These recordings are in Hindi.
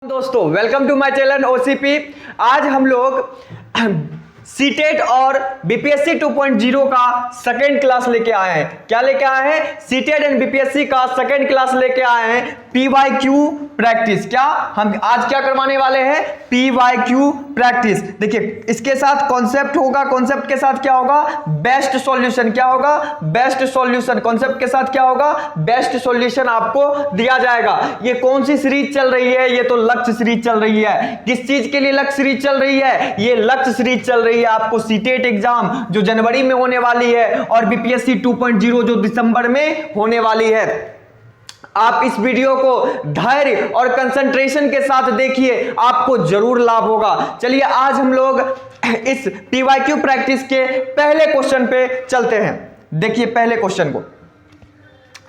दोस्तों welcome to my channel OCP. आज हम लोग सीटेट और बीपीएससी 2.0 का सेकेंड क्लास लेके आए हैं। क्या लेके आए हैं? सीटेट एंड बीपीएससी का सेकेंड क्लास लेके आए हैं, पीवाईक्यू प्रैक्टिस। क्या हम आज क्या करवाने वाले हैं? PYQ practice. देखिए इसके साथ कॉन्सेप्ट होगा, कॉन्सेप्ट के साथ क्या होगा? Best solution. क्या होगा? Best solution. कॉन्सेप्ट के साथ क्या होगा? बेस्ट सॉल्यूशन आपको दिया जाएगा। ये कौन सी सीरीज चल रही है? ये तो लक्ष्य सीरीज चल रही है। किस चीज के लिए लक्ष्य सीरीज चल रही है? ये लक्ष्य सीरीज चल रही है आपको सीटेट एग्जाम जो जनवरी में होने वाली है और बीपीएससी 2.0 जो दिसंबर में होने वाली है। आप इस वीडियो को धैर्य और कंसंट्रेशन के साथ देखिए, आपको जरूर लाभ होगा। चलिए आज हम लोग इस पीवाईक्यू प्रैक्टिस के पहले क्वेश्चन पे चलते हैं। देखिए पहले क्वेश्चन को,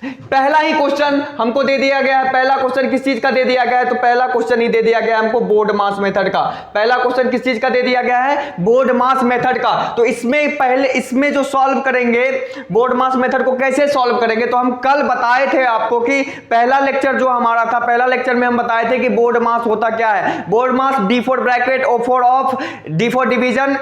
पहला ही क्वेश्चन हमको दे दिया गया है। पहला क्वेश्चन किस चीज का दे दिया गया है? तो पहला क्वेश्चन ही दे दिया गया है हमको बोर्ड मास मेथड का। पहला क्वेश्चन किस चीज का दे दिया गया है? बोर्ड मास मेथड का। तो इसमें पहले इसमें जो सॉल्व करेंगे बोर्ड मास मेथड को कैसे सॉल्व करेंगे, तो हम कल बताए थे आपको कि पहला लेक्चर जो हमारा था, पहला लेक्चर में हम बताए थे कि बोर्ड मास होता क्या है। BODMAS D for bracket, O for of, D for division,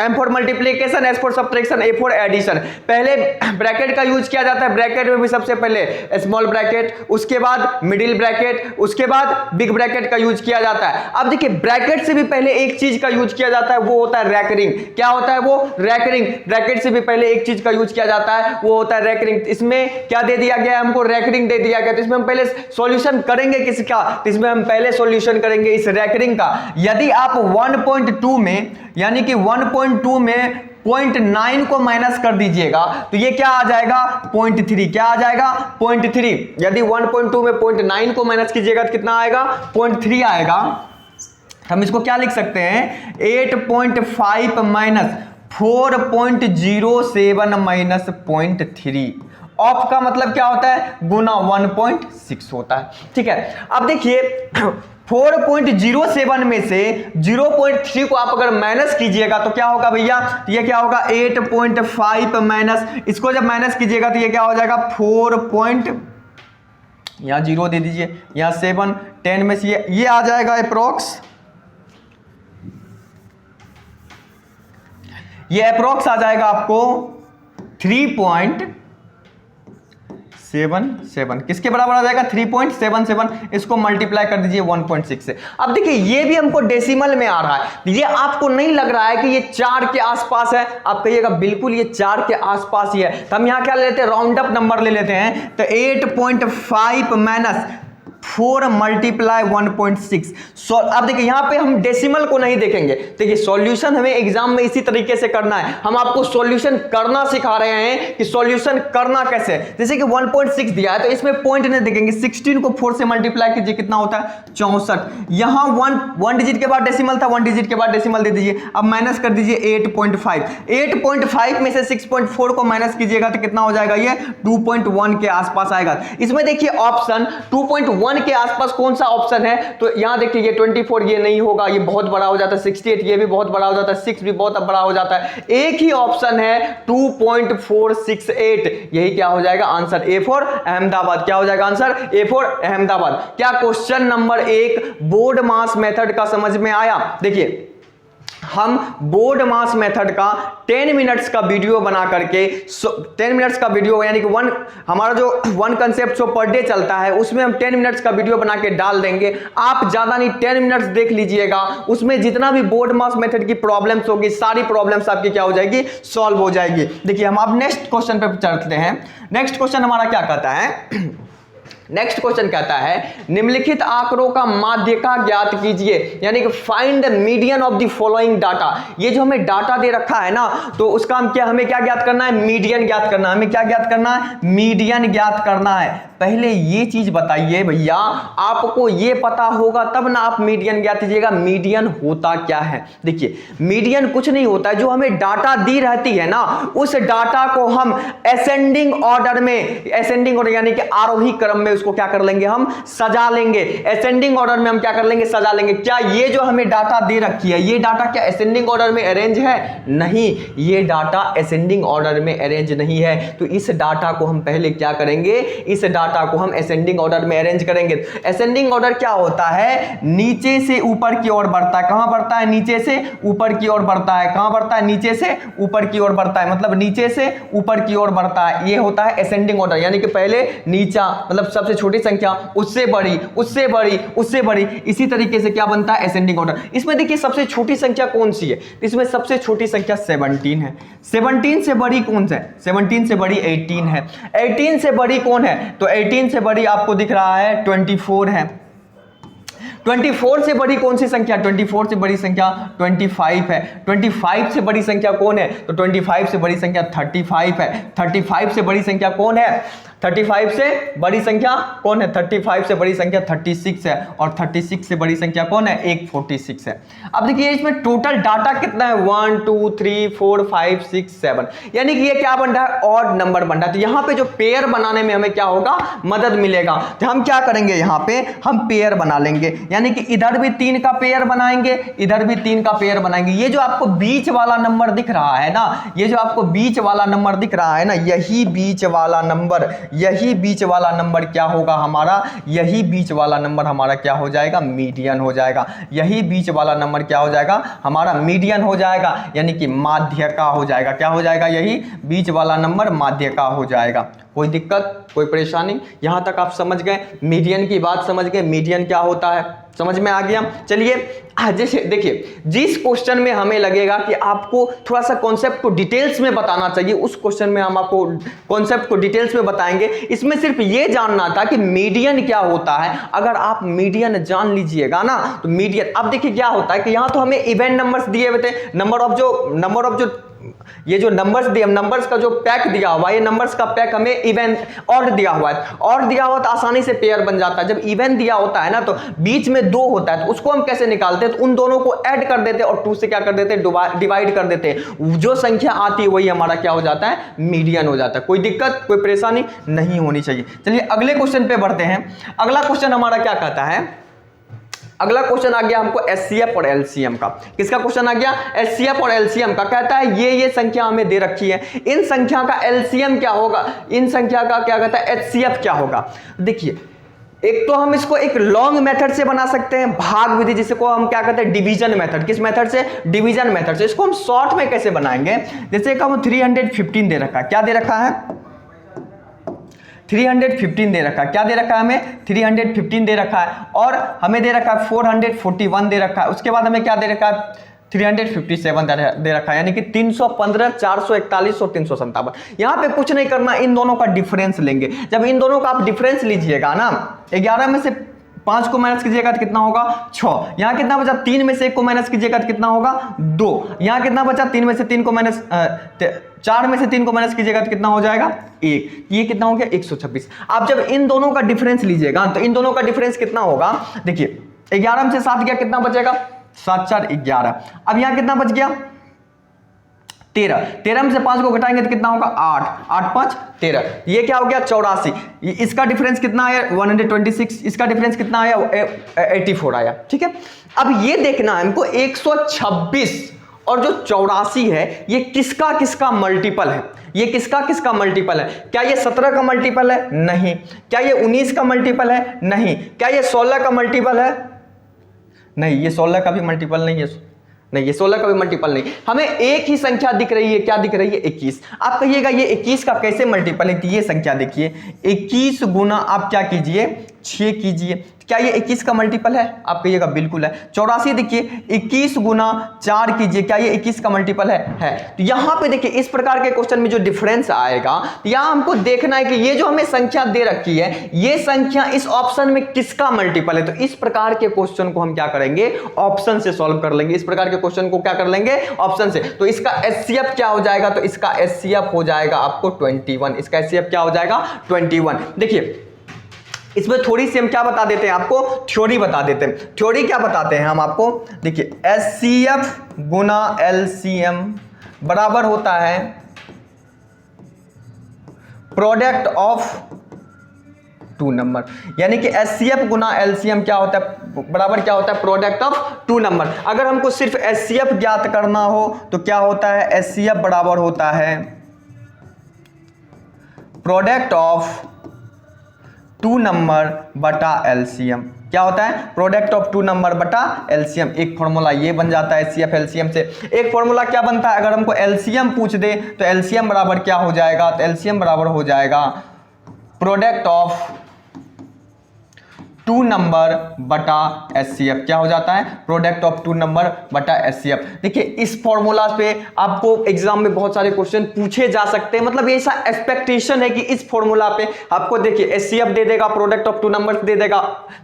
M for multiplication, S for subtraction, A for addition. पहले ब्रैकेट का यूज किया जाता है। ब्रैकेट में भी सबसे पहले स्मॉल ब्रैकेट, उसके बाद मिडिल ब्रैकेट, उसके बाद बिग ब्रैकेट का यूज किया जाता है। अब देखिए ब्रैकेट से भी पहले एक चीज का यूज किया जाता है, वो होता है रैकरिंग। क्या होता है वो? रैकरिंग। ब्रैकेट से भी पहले एक चीज का यूज किया जाता है, वो होता है रैकरिंग। इसमें क्या दे दिया गया है हमको? रैकरिंग दे दिया गया। तो इसमें हम पहले सॉल्यूशन करेंगे किसका? तो इसमें हम पहले सॉल्यूशन करेंगे इस रैकरिंग का। यदि आप 1.2 में यानी कि 1.2 में 0.9 को माइनस कर दीजिएगा तो ये क्या आ जाएगा? 0.3। क्या आ जाएगा? 0.3। यदि 1.2 में 0.9 को माइनस कीजिएगा तो कितना आएगा? 0.3 आएगा। हम इसको क्या लिख सकते हैं? 8.5 माइनस 4.07 माइनस 0.3। ऑफ का मतलब क्या होता है? गुना 1.6 होता है। ठीक है, अब देखिए 4.07 में से 0.3 को आप अगर माइनस कीजिएगा तो क्या होगा भैया? ये क्या होगा? 8.5 माइनस, इसको जब माइनस कीजिएगा तो ये क्या हो जाएगा? 4. यहां 0 दे दीजिए, यहां 7, 10 में से ये आ जाएगा अप्रोक्स, ये अप्रोक्स आ जाएगा आपको 3.77। किसके बराबर आ जाएगा? 3.77। इसको मल्टीप्लाई कर दीजिए 1.6 से। अब देखिए ये भी हमको डेसिमल में आ रहा है। ये आपको नहीं लग रहा है कि ये 4 के आसपास है? आप कहिएगा बिल्कुल ये 4 के आसपास ही है। तो हम यहां क्या ले लेते हैं? राउंड अप नंबर ले लेते हैं। तो 8.5 माइनस 4 मल्टीप्लाई 1.6। अब देखिए यहां पे हम डेसिमल को नहीं देखेंगे। देखिए सॉल्यूशन हमें एग्जाम में इसी तरीके से करना है। हम आपको सॉल्यूशन करना सिखा रहे हैं कि सॉल्यूशन करना कैसे। जैसे कि 1.6 दिया है तो इसमें पॉइंट नहीं देखेंगे। 16 को 4 से मल्टीप्लाई कीजिए, कितना होता है? 64। यहां 1 डिजिट के बाद डेसिमल था, 1 डिजिट के बाद डेसिमल दे दीजिए। अब माइनस कर दीजिए 8.5। 8.5 में से 6.4 को माइनस कीजिएगा तो कितना हो जाएगा? ये 2.1 के आसपास आएगा। इसमें देखिए ऑप्शन 2.1 के आसपास कौन सा ऑप्शन है? तो यहां देखिए ये 24 ये नहीं होगा, ये बहुत बड़ा हो जाता है। 68 ये भी बहुत बड़ा हो जाता है। 6 भी बहुत बड़ा हो जाता है। एक ही ऑप्शन है 2.468। यही क्या हो जाएगा? Answer A for Ahmedabad. क्या हो जाएगा आंसर? A for Ahmedabad. क्या क्वेश्चन नंबर 1 बोर्ड मास मेथड का समझ में आया? देखिए हम बोर्ड मास मेथड का 10 मिनट्स का वीडियो बना करके 10 मिनट्स का वीडियो यानी कि हमारा जो 1 कंसेप्ट शो पर डे चलता है उसमें हम 10 मिनट्स का वीडियो बना के डाल देंगे। आप ज्यादा नहीं 10 मिनट्स देख लीजिएगा, उसमें जितना भी बोर्ड मास मेथड की प्रॉब्लम्स होगी सारी प्रॉब्लम्स आपकी क्या हो जाएगी? सॉल्व हो जाएगी। देखिए हम अब नेक्स्ट क्वेश्चन पे चलते हैं। नेक्स्ट क्वेश्चन हमारा क्या कहता है? नेक्स्ट क्वेश्चन कहता है निम्नलिखित आंकड़ों का माध्यिका ज्ञात कीजिए, यानी कि find the median of the following data. ये जो हमें डाटा दे हमें रखा है ना, तो उसका हमें क्या ज्ञात करना है? मीडियन ज्ञात करना है। हमें क्या ज्ञात करना है? मीडियन ज्ञात करना है। पहले ये चीज बताइए भैया, आपको ये पता होगा तब ना आप मीडियन ज्ञात कीजिएगा। मीडियन होता क्या है? देखिए मीडियन कुछ नहीं होता है, जो हमें डाटा दी रहती है ना, उस डाटा को हम असेंडिंग ऑर्डर में, असेंडिंग ऑर्डर यानी कि आरोही क्रम में इसको क्या कर लेंगे, हम सजा लेंगे। असेंडिंग ऑर्डर में हम क्या कर लेंगे, सजा लेंगे। क्या ये जो हमें डाटा दे रखी है, ये डाटा क्या असेंडिंग ऑर्डर में अरेंज है? नहीं, ये डाटा असेंडिंग ऑर्डर में अरेंज नहीं है। तो इस डाटा को हम पहले क्या करेंगे, इस डाटा को हम असेंडिंग ऑर्डर में अरेंज करेंगे। असेंडिंग ऑर्डर क्या होता है, नीचे से ऊपर की ओर बढ़ता है। कहां बढ़ता है, नीचे से ऊपर की ओर बढ़ता है। कहां बढ़ता है, नीचे से ऊपर की ओर बढ़ता है, मतलब नीचे से ऊपर की ओर बढ़ता है। ये होता है असेंडिंग ऑर्डर, यानी कि पहले नीचा, मतलब सबसे छोटी संख्या, उससे बड़ी, उससे बड़ी, उससे बड़ी, इसी तरीके से क्या बनता है, असेंडिंग ऑर्डर। इसमें देखिए सबसे छोटी संख्या कौन सी है, इसमें सबसे छोटी संख्या 17 है। 17 से बड़ी कौन सा है, 17 से बड़ी 18 है। 18 से बड़ी कौन है, तो 18 से बड़ी आपको दिख रहा है 24 है। 24 से बड़ी कौन सी संख्या, 24 से बड़ी संख्या 25 है। 25 से बड़ी संख्या कौन है, तो 25 से बड़ी संख्या 35 है। 35 से बड़ी संख्या कौन है, 35 से बड़ी संख्या कौन है, 35 से बड़ी संख्या 36 है। और 36 से बड़ी संख्या कौन है, 146 है। अब देखिए इसमें टोटल डाटा कितना है, 1 2 3 4 5 6 7, यानी कि ये क्या बन रहा है, ऑड नंबर बन रहा है। तो यहां पे जो पेयर बनाने में हमें क्या होगा, मदद मिलेगा। तो हम क्या करेंगे, यहां पे हम पेयर बना लेंगे, यानी कि इधर भी 3 का पेयर बनाएंगे, इधर भी 3 का पेयर बनाएंगे। ये जो आपको बीच वाला नंबर दिख रहा है ना, ये जो आपको बीच वाला नंबर दिख रहा है ना, यही बीच वाला नंबर, यही बीच वाला नंबर क्या होगा हमारा, यही बीच वाला नंबर हमारा क्या हो जाएगा, मीडियन हो जाएगा। यही बीच वाला नंबर क्या हो जाएगा, हमारा मीडियन हो जाएगा, यानी कि माध्य का हो जाएगा। क्या हो जाएगा, यही बीच वाला नंबर माध्य का हो जाएगा। कोई दिक्कत, कोई परेशानी, यहां तक आप समझ गए, मीडियन की बात समझ गए, मीडियन क्या होता है समझ में आ गया। चलिए जैसे देखिए, जिस क्वेश्चन में हमें लगेगा कि आपको थोड़ा सा कॉन्सेप्ट को डिटेल्स में बताना चाहिए, उस क्वेश्चन में हम आपको कॉन्सेप्ट को डिटेल्स में बताएंगे। इसमें सिर्फ ये जानना था कि मीडियन क्या होता है। अगर आप मीडियन जान लीजिएगा ना, तो मीडियन, अब देखिए क्या होता है कि यहां तो हमें इवन नंबर्स दिए हुए थे, नंबर ऑफ जो ये जो नंबर्स दिए, नंबर्स का जो पैक दिया हुआ है, ये नंबर्स का पैक हमें इवन ऑड दिया हुआ है। ऑड दिया हुआ तो आसानी से पेयर बन जाता है। जब इवन दिया होता है ना, तो बीच में 2 होता है, तो उसको हम कैसे निकालते हैं, तो उन दोनों को ऐड कर देते हैं और 2 से क्या कर देते हैं, डिवाइड कर देते हैं। जो संख्या आती है वही हमारा क्या हो जाता है, मीडियन हो जाता है। कोई दिक्कत, कोई परेशानी नहीं होनी चाहिए। चलिए अगले क्वेश्चन पे बढ़ते हैं। अगला क्वेश्चन हमारा क्या कहता है, अगला क्वेश्चन आ गया हमको एचसीएफ और एलसीएम का। किसका क्वेश्चन आ गया, एचसीएफ और एलसीएम का। कहता है ये संख्या हमें दे रखी है, इन संख्या का एलसीएम क्या होगा, इन संख्या का क्या कहता है, एचसीएफ क्या होगा। देखिए एक तो हम इसको एक लॉन्ग मेथड से बना सकते हैं, भाग विधि, जिसको हम क्या कहते हैं, डिवीजन मेथड। किस मेथड से, डिवीजन मेथड से। इसको हम शॉर्ट में कैसे बनाएंगे, जैसे कि हम 315 दे रखा है, क्या दे रखा है, 315 दे रखा है। क्या दे रखा है हमें, 315 दे रखा है। और हमें दे रखा है 441 दे रखा है। उसके बाद हमें क्या दे रखा है, 357 दे रखा है, यानी कि 315, 441 और 357। यहां पे कुछ नहीं करना, इन दोनों का डिफरेंस लेंगे। जब इन दोनों का आप डिफरेंस लीजिएगा ना, 11 में से 5 को माइनस कीजिएगा तो कितना होगा, 6। यहां कितना बचा, 3 में से 1 को माइनस कीजिएगा तो कितना होगा, 2। यहां कितना बचा, 3 में से 3 को माइनस 4 में से 3 को माइनस कीजिएगा तो कितना हो जाएगा, 1। ये कितना हो गया, 126। आप जब इन दोनों का डिफरेंस लीजिएगा तो इन दोनों का डिफरेंस कितना होगा, देखिए 11 में से 7 गया, कितना बचेगा, 7 4 11। अब यहां कितना बच गया, 13। 13 में से 5 को घटाएंगे तो कितना होगा, 8। 8 5 13। ये क्या हो गया, 84। इसका डिफरेंस कितना आया, 126। इसका डिफरेंस कितना आया, 84 आया। ठीक है, अब ये देखना है हमको 126 और जो 84 है, ये किसका किसका मल्टीपल है, ये किसका किसका मल्टीपल है। क्या ये 17 का मल्टीपल है, नहीं। क्या ये 19 का मल्टीपल है, नहीं। क्या ये 16 का मल्टीपल है, नहीं। ये 16 का भी मल्टीपल नहीं है, नहीं। ये 16 का भी मल्टीपल नहीं। हमें एक ही संख्या दिख रही है, क्या दिख रही है, 21। आप कहिएगा ये 21 का कैसे मल्टीपल है, तो ये संख्या देखिए, 21 गुना आप क्या कीजिए, 6 कीजिए। क्या ये 21 का मल्टीपल है, आप कहिएगा बिल्कुल है। 84 देखिए, 21 गुना 4 कीजिए, क्या ये 21 का मल्टीपल है। तो यहां पे देखिए इस प्रकार के क्वेश्चन में जो डिफरेंस आएगा, यहां हमको देखना है कि ये जो हमें संख्या दे रखी है, ये संख्या इस ऑप्शन में किसका मल्टीपल है। तो इस प्रकार के क्वेश्चन को हम क्या करेंगे, ऑप्शन से सॉल्व कर लेंगे। इस प्रकार के क्वेश्चन को क्या कर लेंगे, ऑप्शन से। तो इसका एचसीएफ क्या हो जाएगा, तो इसका एचसीएफ हो जाएगा आपको 21। इसका एचसीएफ क्या हो जाएगा, 21। देखिए इसमें थोड़ी सी हम क्या बता देते हैं आपको, थ्योरी बता देते हैं। थ्योरी क्या बताते हैं हम आपको, देखिए एचसीएफ गुना एलसीएम बराबर होता है प्रोडक्ट ऑफ टू नंबर, यानी कि HCF गुना LCM क्या होता है, बराबर क्या होता है, प्रोडक्ट ऑफ टू नंबर। अगर हमको सिर्फ HCF ज्ञात करना हो तो क्या होता है, HCF बराबर होता है प्रोडक्ट ऑफ टू नंबर बटा LCM। क्या होता है, प्रोडक्ट ऑफ टू नंबर बटा LCM। एक फॉर्मूला ये बन जाता है HCF LCM से। एक फॉर्मूला क्या बनता है, अगर हमको LCM पूछ दे तो LCM बराबर क्या हो जाएगा, तो LCM बराबर हो जाएगा प्रोडक्ट ऑफ टू नंबर बटा HCF। क्या हो जाता है, प्रोडक्ट ऑफ टू नंबर बटा HCF। देखिए इस फॉर्मूला पे आपको एग्जाम में बहुत सारे क्वेश्चन पूछे जा सकते हैं, मतलब ऐसा एक्सपेक्टेशन है कि इस फॉर्मूला पे आपको देखिए HCF दे देगा, product of two numbers they देगा,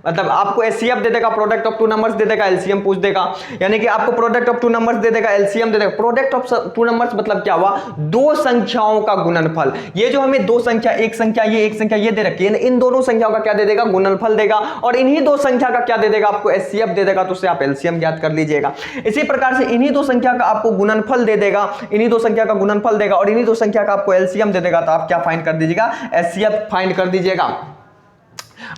मतलब आपको HCF दे देगा, product of two numbers they देगा, LCM पूछ देगा, यानी कि आपको product of two numbers they देगा, LCM दे देगा। प्रोडक्ट ऑफ टू नंबर्स मतलब क्या हुआ, दो संख्याओं का गुणनफल। ये जो हमें दो संख्या, एक संख्या ये दे रखी है, इन दोनों संख्याओं का क्या दे देगा, गुणनफल देगा, और इन्हीं दो संख्या का क्या दे देगा, आपको HCF दे देगा, तो उससे आप LCM ज्ञात कर लीजिएगा। इसी प्रकार से इन्हीं दो संख्या का आपको गुणनफल दे देगा, इन्हीं दो संख्या का गुणनफल देगा, और इन्हीं दो संख्या का आपको LCM दे देगा, तो आप क्या फाइंड कर दीजिएगा, HCF फाइंड कर दीजिएगा।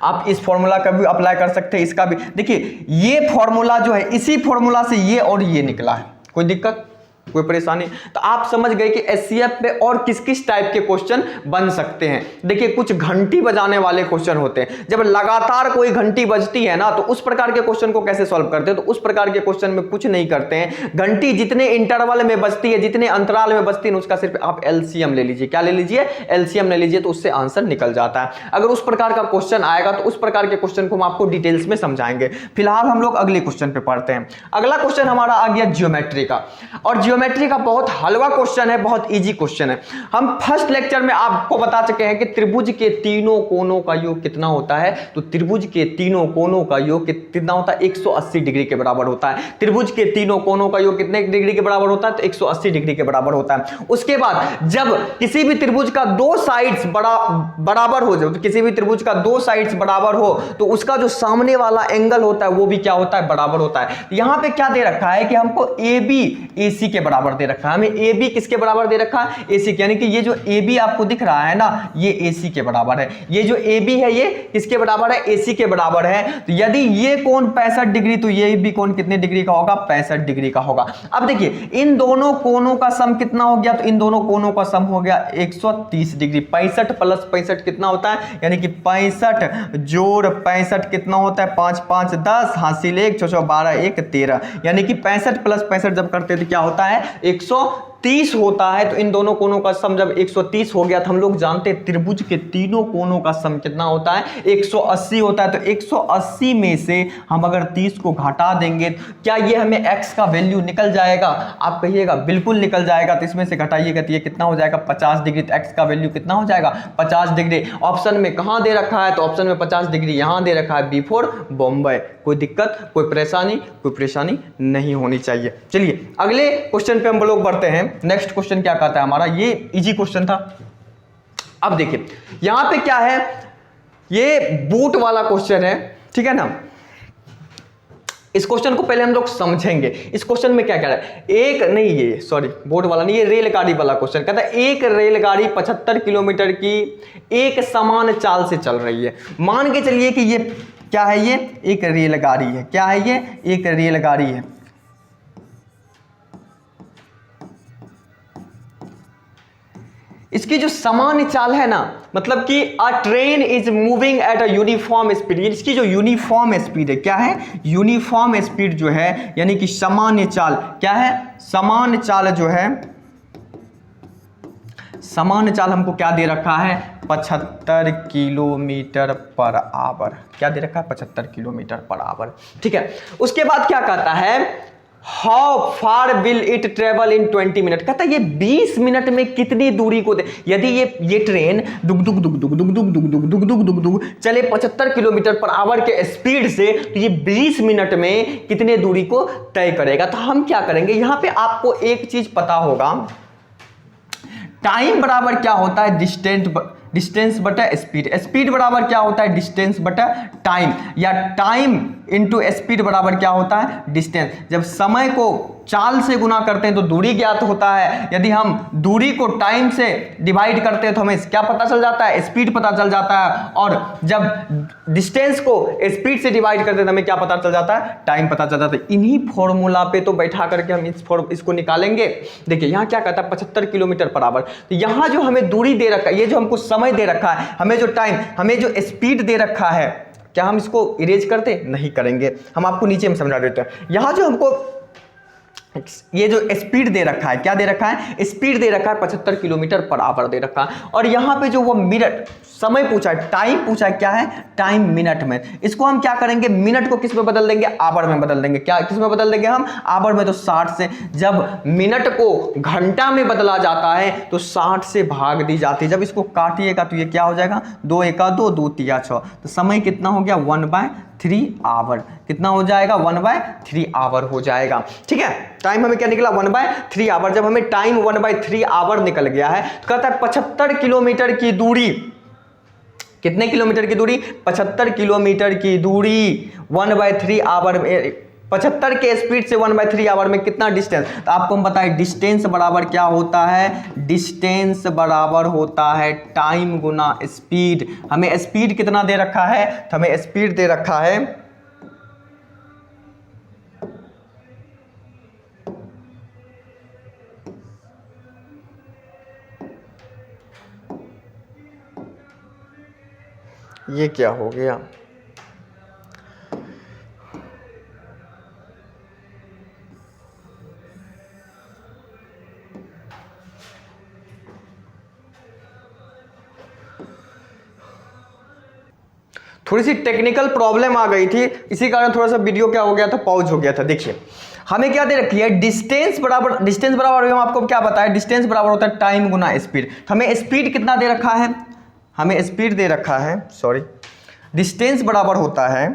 आप इस फॉर्मूला का भी अप्लाई कर सकते हैं, इसका भी। देखिए ये फॉर्मूला जो है, इसी फॉर्मूला से ये और ये निकला है, कोई दिक्कत, कोई परेशानी। तो आप समझ गए कि HCF पे और किस किस टाइप के क्वेश्चन बन सकते हैं। देखिए कुछ घंटी बजाने वाले क्वेश्चन होते हैं, जब लगातार कोई घंटी बजती है ना, तो उस प्रकार के क्वेश्चन को कैसे सॉल्व करते हैं, तो उस प्रकार के क्वेश्चन में कुछ नहीं करते हैं। घंटी जितने इंटरवल में बजती है, जितने अंतराल में बजती है, उसका सिर्फ आप LCM ले लीजिए। क्या ले लीजिए, LCM ले लीजिए, तो उससे आंसर निकल जाता है। अगर उस प्रकार का क्वेश्चन आएगा तो उस प्रकार के क्वेश्चन को हम आपको डिटेल्स में समझाएंगे। फिलहाल हम लोग अगले क्वेश्चन पे पढ़ते हैं। अगला क्वेश्चन हमारा आ गया ज्योमेट्री का, और ज्योमेट्री का बहुत हलवा क्वेश्चन है, बहुत इजी क्वेश्चन है। हम फर्स्ट लेक्चर में आपको बता चुके हैं कि त्रिभुज के तीनों कोनों का योग कितना होता है, तो त्रिभुज के तीनों कोनों का योग कितना होता है, 180 डिग्री के बराबर होता है। त्रिभुज के तीनों कोनों का योग कितने डिग्री के बराबर होता है, तो 180 डिग्री के बराबर होता है। उसके बाद जब किसी भी त्रिभुज का दो साइड्स बराबर हो जाए, तो किसी भी त्रिभुज का दो साइड्स बराबर हो, तो उसका जो सामने वाला एंगल होता है वो भी क्या होता है, बराबर होता है। यहां पे क्या दे रखा है कि हमको AB AC के बराबर दे रखा है, हमें AB किसके बराबर दे रखा है, AC के, यानी कि ये जो AB आपको दिख रहा है ना, ये AC के बराबर है। ये जो AB है ये किसके बराबर है, AC के बराबर है। तो यदि ये कोण 65 डिग्री, तो ये भी कोण कितने डिग्री का होगा, 65 डिग्री का होगा। अब देखिए इन दोनों कोणों का सम कितना हो गया, तो इन दोनों कोणों का सम हो गया 130 डिग्री। 65 प्लस 65 कितना होता है, यानी कि 65 जोड़ 65 कितना होता है, 5 5 10 हासिल 1 6 12 1 13, यानी कि 65 प्लस 65 जब करते हैं तो क्या होता है, 130 होता है। तो इन दोनों कोणों का सम जब 130 हो गया, तो हम लोग जानते हैं त्रिभुज के तीनों कोणों का सम कितना होता है, 180 होता है। तो 180 में से हम अगर 30 को घटा देंगे, क्या ये हमें x का वैल्यू निकल जाएगा, आप कहिएगा बिल्कुल निकल जाएगा। तो इसमें से घटाइएगा तो ये कितना हो जाएगा, 50 डिग्री। तो x का वैल्यू कितना हो जाएगा, 50 डिग्री। ऑप्शन में कहां दे रखा है, तो ऑप्शन में 50 डिग्री यहां दे रखा है, B4 बॉम्बे। कोई दिक्कत, कोई परेशानी नहीं होनी चाहिए। चलिए अगले क्वेश्चन पे हम लोग बढ़ते हैं। नेक्स्ट क्वेश्चन क्या कहता है हमारा, ये इजी क्वेश्चन था। अब देखिए यहां पे क्या है, ये बूट वाला क्वेश्चन है, ठीक है ना। इस क्वेश्चन को पहले हम लोग समझेंगे। इस क्वेश्चन में क्या कह रहा है, एक नहीं, ये सॉरी बोट वाला नहीं, ये रेलगाड़ी वाला क्वेश्चन कहता है एक रेलगाड़ी 75 किलोमीटर की एक समान चाल से चल रही है। मान के चलिए कि ये क्या है, ये एक रेलगाड़ी है। क्या है ये, एक रेलगाड़ी है। इसकी जो सामान्य चाल है ना, मतलब कि अ train is moving at a uniform speed. इसकी जो यूनिफॉर्म स्पीड है, क्या है, यूनिफॉर्म स्पीड जो है, यानी कि सामान्य चाल क्या है, सामान्य चाल जो है, सामान्य चाल हमको क्या दे रखा है, 75 किलोमीटर पर आवर। क्या दे रखा है, 75 किलोमीटर पर आवर, ठीक है। उसके बाद क्या कहता है, how far will it travel in 20 minute. कहता है ये 20 मिनट में कितनी दूरी को दे। यदि ये ट्रेन दुग दुग दुग दुग दुग दुग दुग दुग दुग दुग दुग दुग चले 75 किलोमीटर पर आवर के स्पीड से, तो ये 20 मिनट में कितने दूरी को तय करेगा। तो हम क्या करेंगे, यहां पे आपको एक चीज पता होगा, टाइम बराबर क्या होता है, डिस्टेंस बटा स्पीड। स्पीड बराबर क्या होता है, डिस्टेंस बटा टाइम, या टाइम इंटू स्पीड बराबर क्या होता है, डिस्टेंस। जब समय को चाल से गुना करते हैं तो दूरी ज्ञात होता है, यदि हम दूरी को टाइम से डिवाइड करते हैं तो हमें क्या पता चल जाता है, स्पीड पता चल जाता है, और जब डिस्टेंस को स्पीड से डिवाइड करते हैं तो हमें क्या पता चल जाता है, टाइम पता चल जाता है। इन्हीं फॉर्मूला पे तो बैठा करके हम इसको निकालेंगे। देखिए यहाँ क्या कहता है 75 किलोमीटर पर आवर, तो यहाँ जो हमें दूरी दे रखा है, ये जो हमको समय दे रखा है, हमें जो टाइम, हमें जो स्पीड दे रखा है, क्या हम इसको इरेज करते, नहीं करेंगे, हम आपको नीचे में समझा देते हैं। यहाँ जो हमको ये जो स्पीड दे रखा है, क्या दे रखा है, स्पीड दे रखा है 75 किलोमीटर पर आवर दे रखा है, और यहाँ पे जो वो मिनट समय पूछा है, टाइम पूछा है, क्या है, टाइम मिनट में। इसको हम क्या करेंगे, मिनट को किस में बदल देंगे, आवर में बदल देंगे। क्या किस में बदल देंगे हम, आवर में। तो 60 से, जब मिनट को घंटा में बदला जाता है तो 60 से भाग दी जाती है। जब इसको काटिएगा तो ये क्या हो जाएगा, 2 एका 2, 2 तिया 6, तो समय कितना हो गया, 1/3 आवर। कितना हो जाएगा, 1/3 आवर हो जाएगा। ठीक है, टाइम हमें क्या निकला, 1/3 आवर। जब हमें टाइम 1/3 आवर निकल गया है तो कहता है 75 किलोमीटर की दूरी, कितने किलोमीटर की दूरी, 75 किलोमीटर की दूरी 1/3 आवर में, 75 के स्पीड से 1/3 आवर में कितना डिस्टेंस। तो आपको हम बताएं डिस्टेंस बराबर क्या होता है, डिस्टेंस बराबर होता है टाइम गुना स्पीड। हमें स्पीड कितना दे रखा है, तो हमें स्पीड दे रखा है ये क्या हो गया, थोड़ी सी टेक्निकल प्रॉब्लम आ गई थी, इसी कारण थोड़ा सा वीडियो क्या हो गया था, पॉज हो गया था। देखिए हमें क्या दे रखी है, डिस्टेंस बराबर हम आपको क्या बताया, डिस्टेंस बराबर होता है टाइम गुना स्पीड। हमें स्पीड कितना दे रखा है, हमें स्पीड दे रखा है, सॉरी, डिस्टेंस बराबर होता है,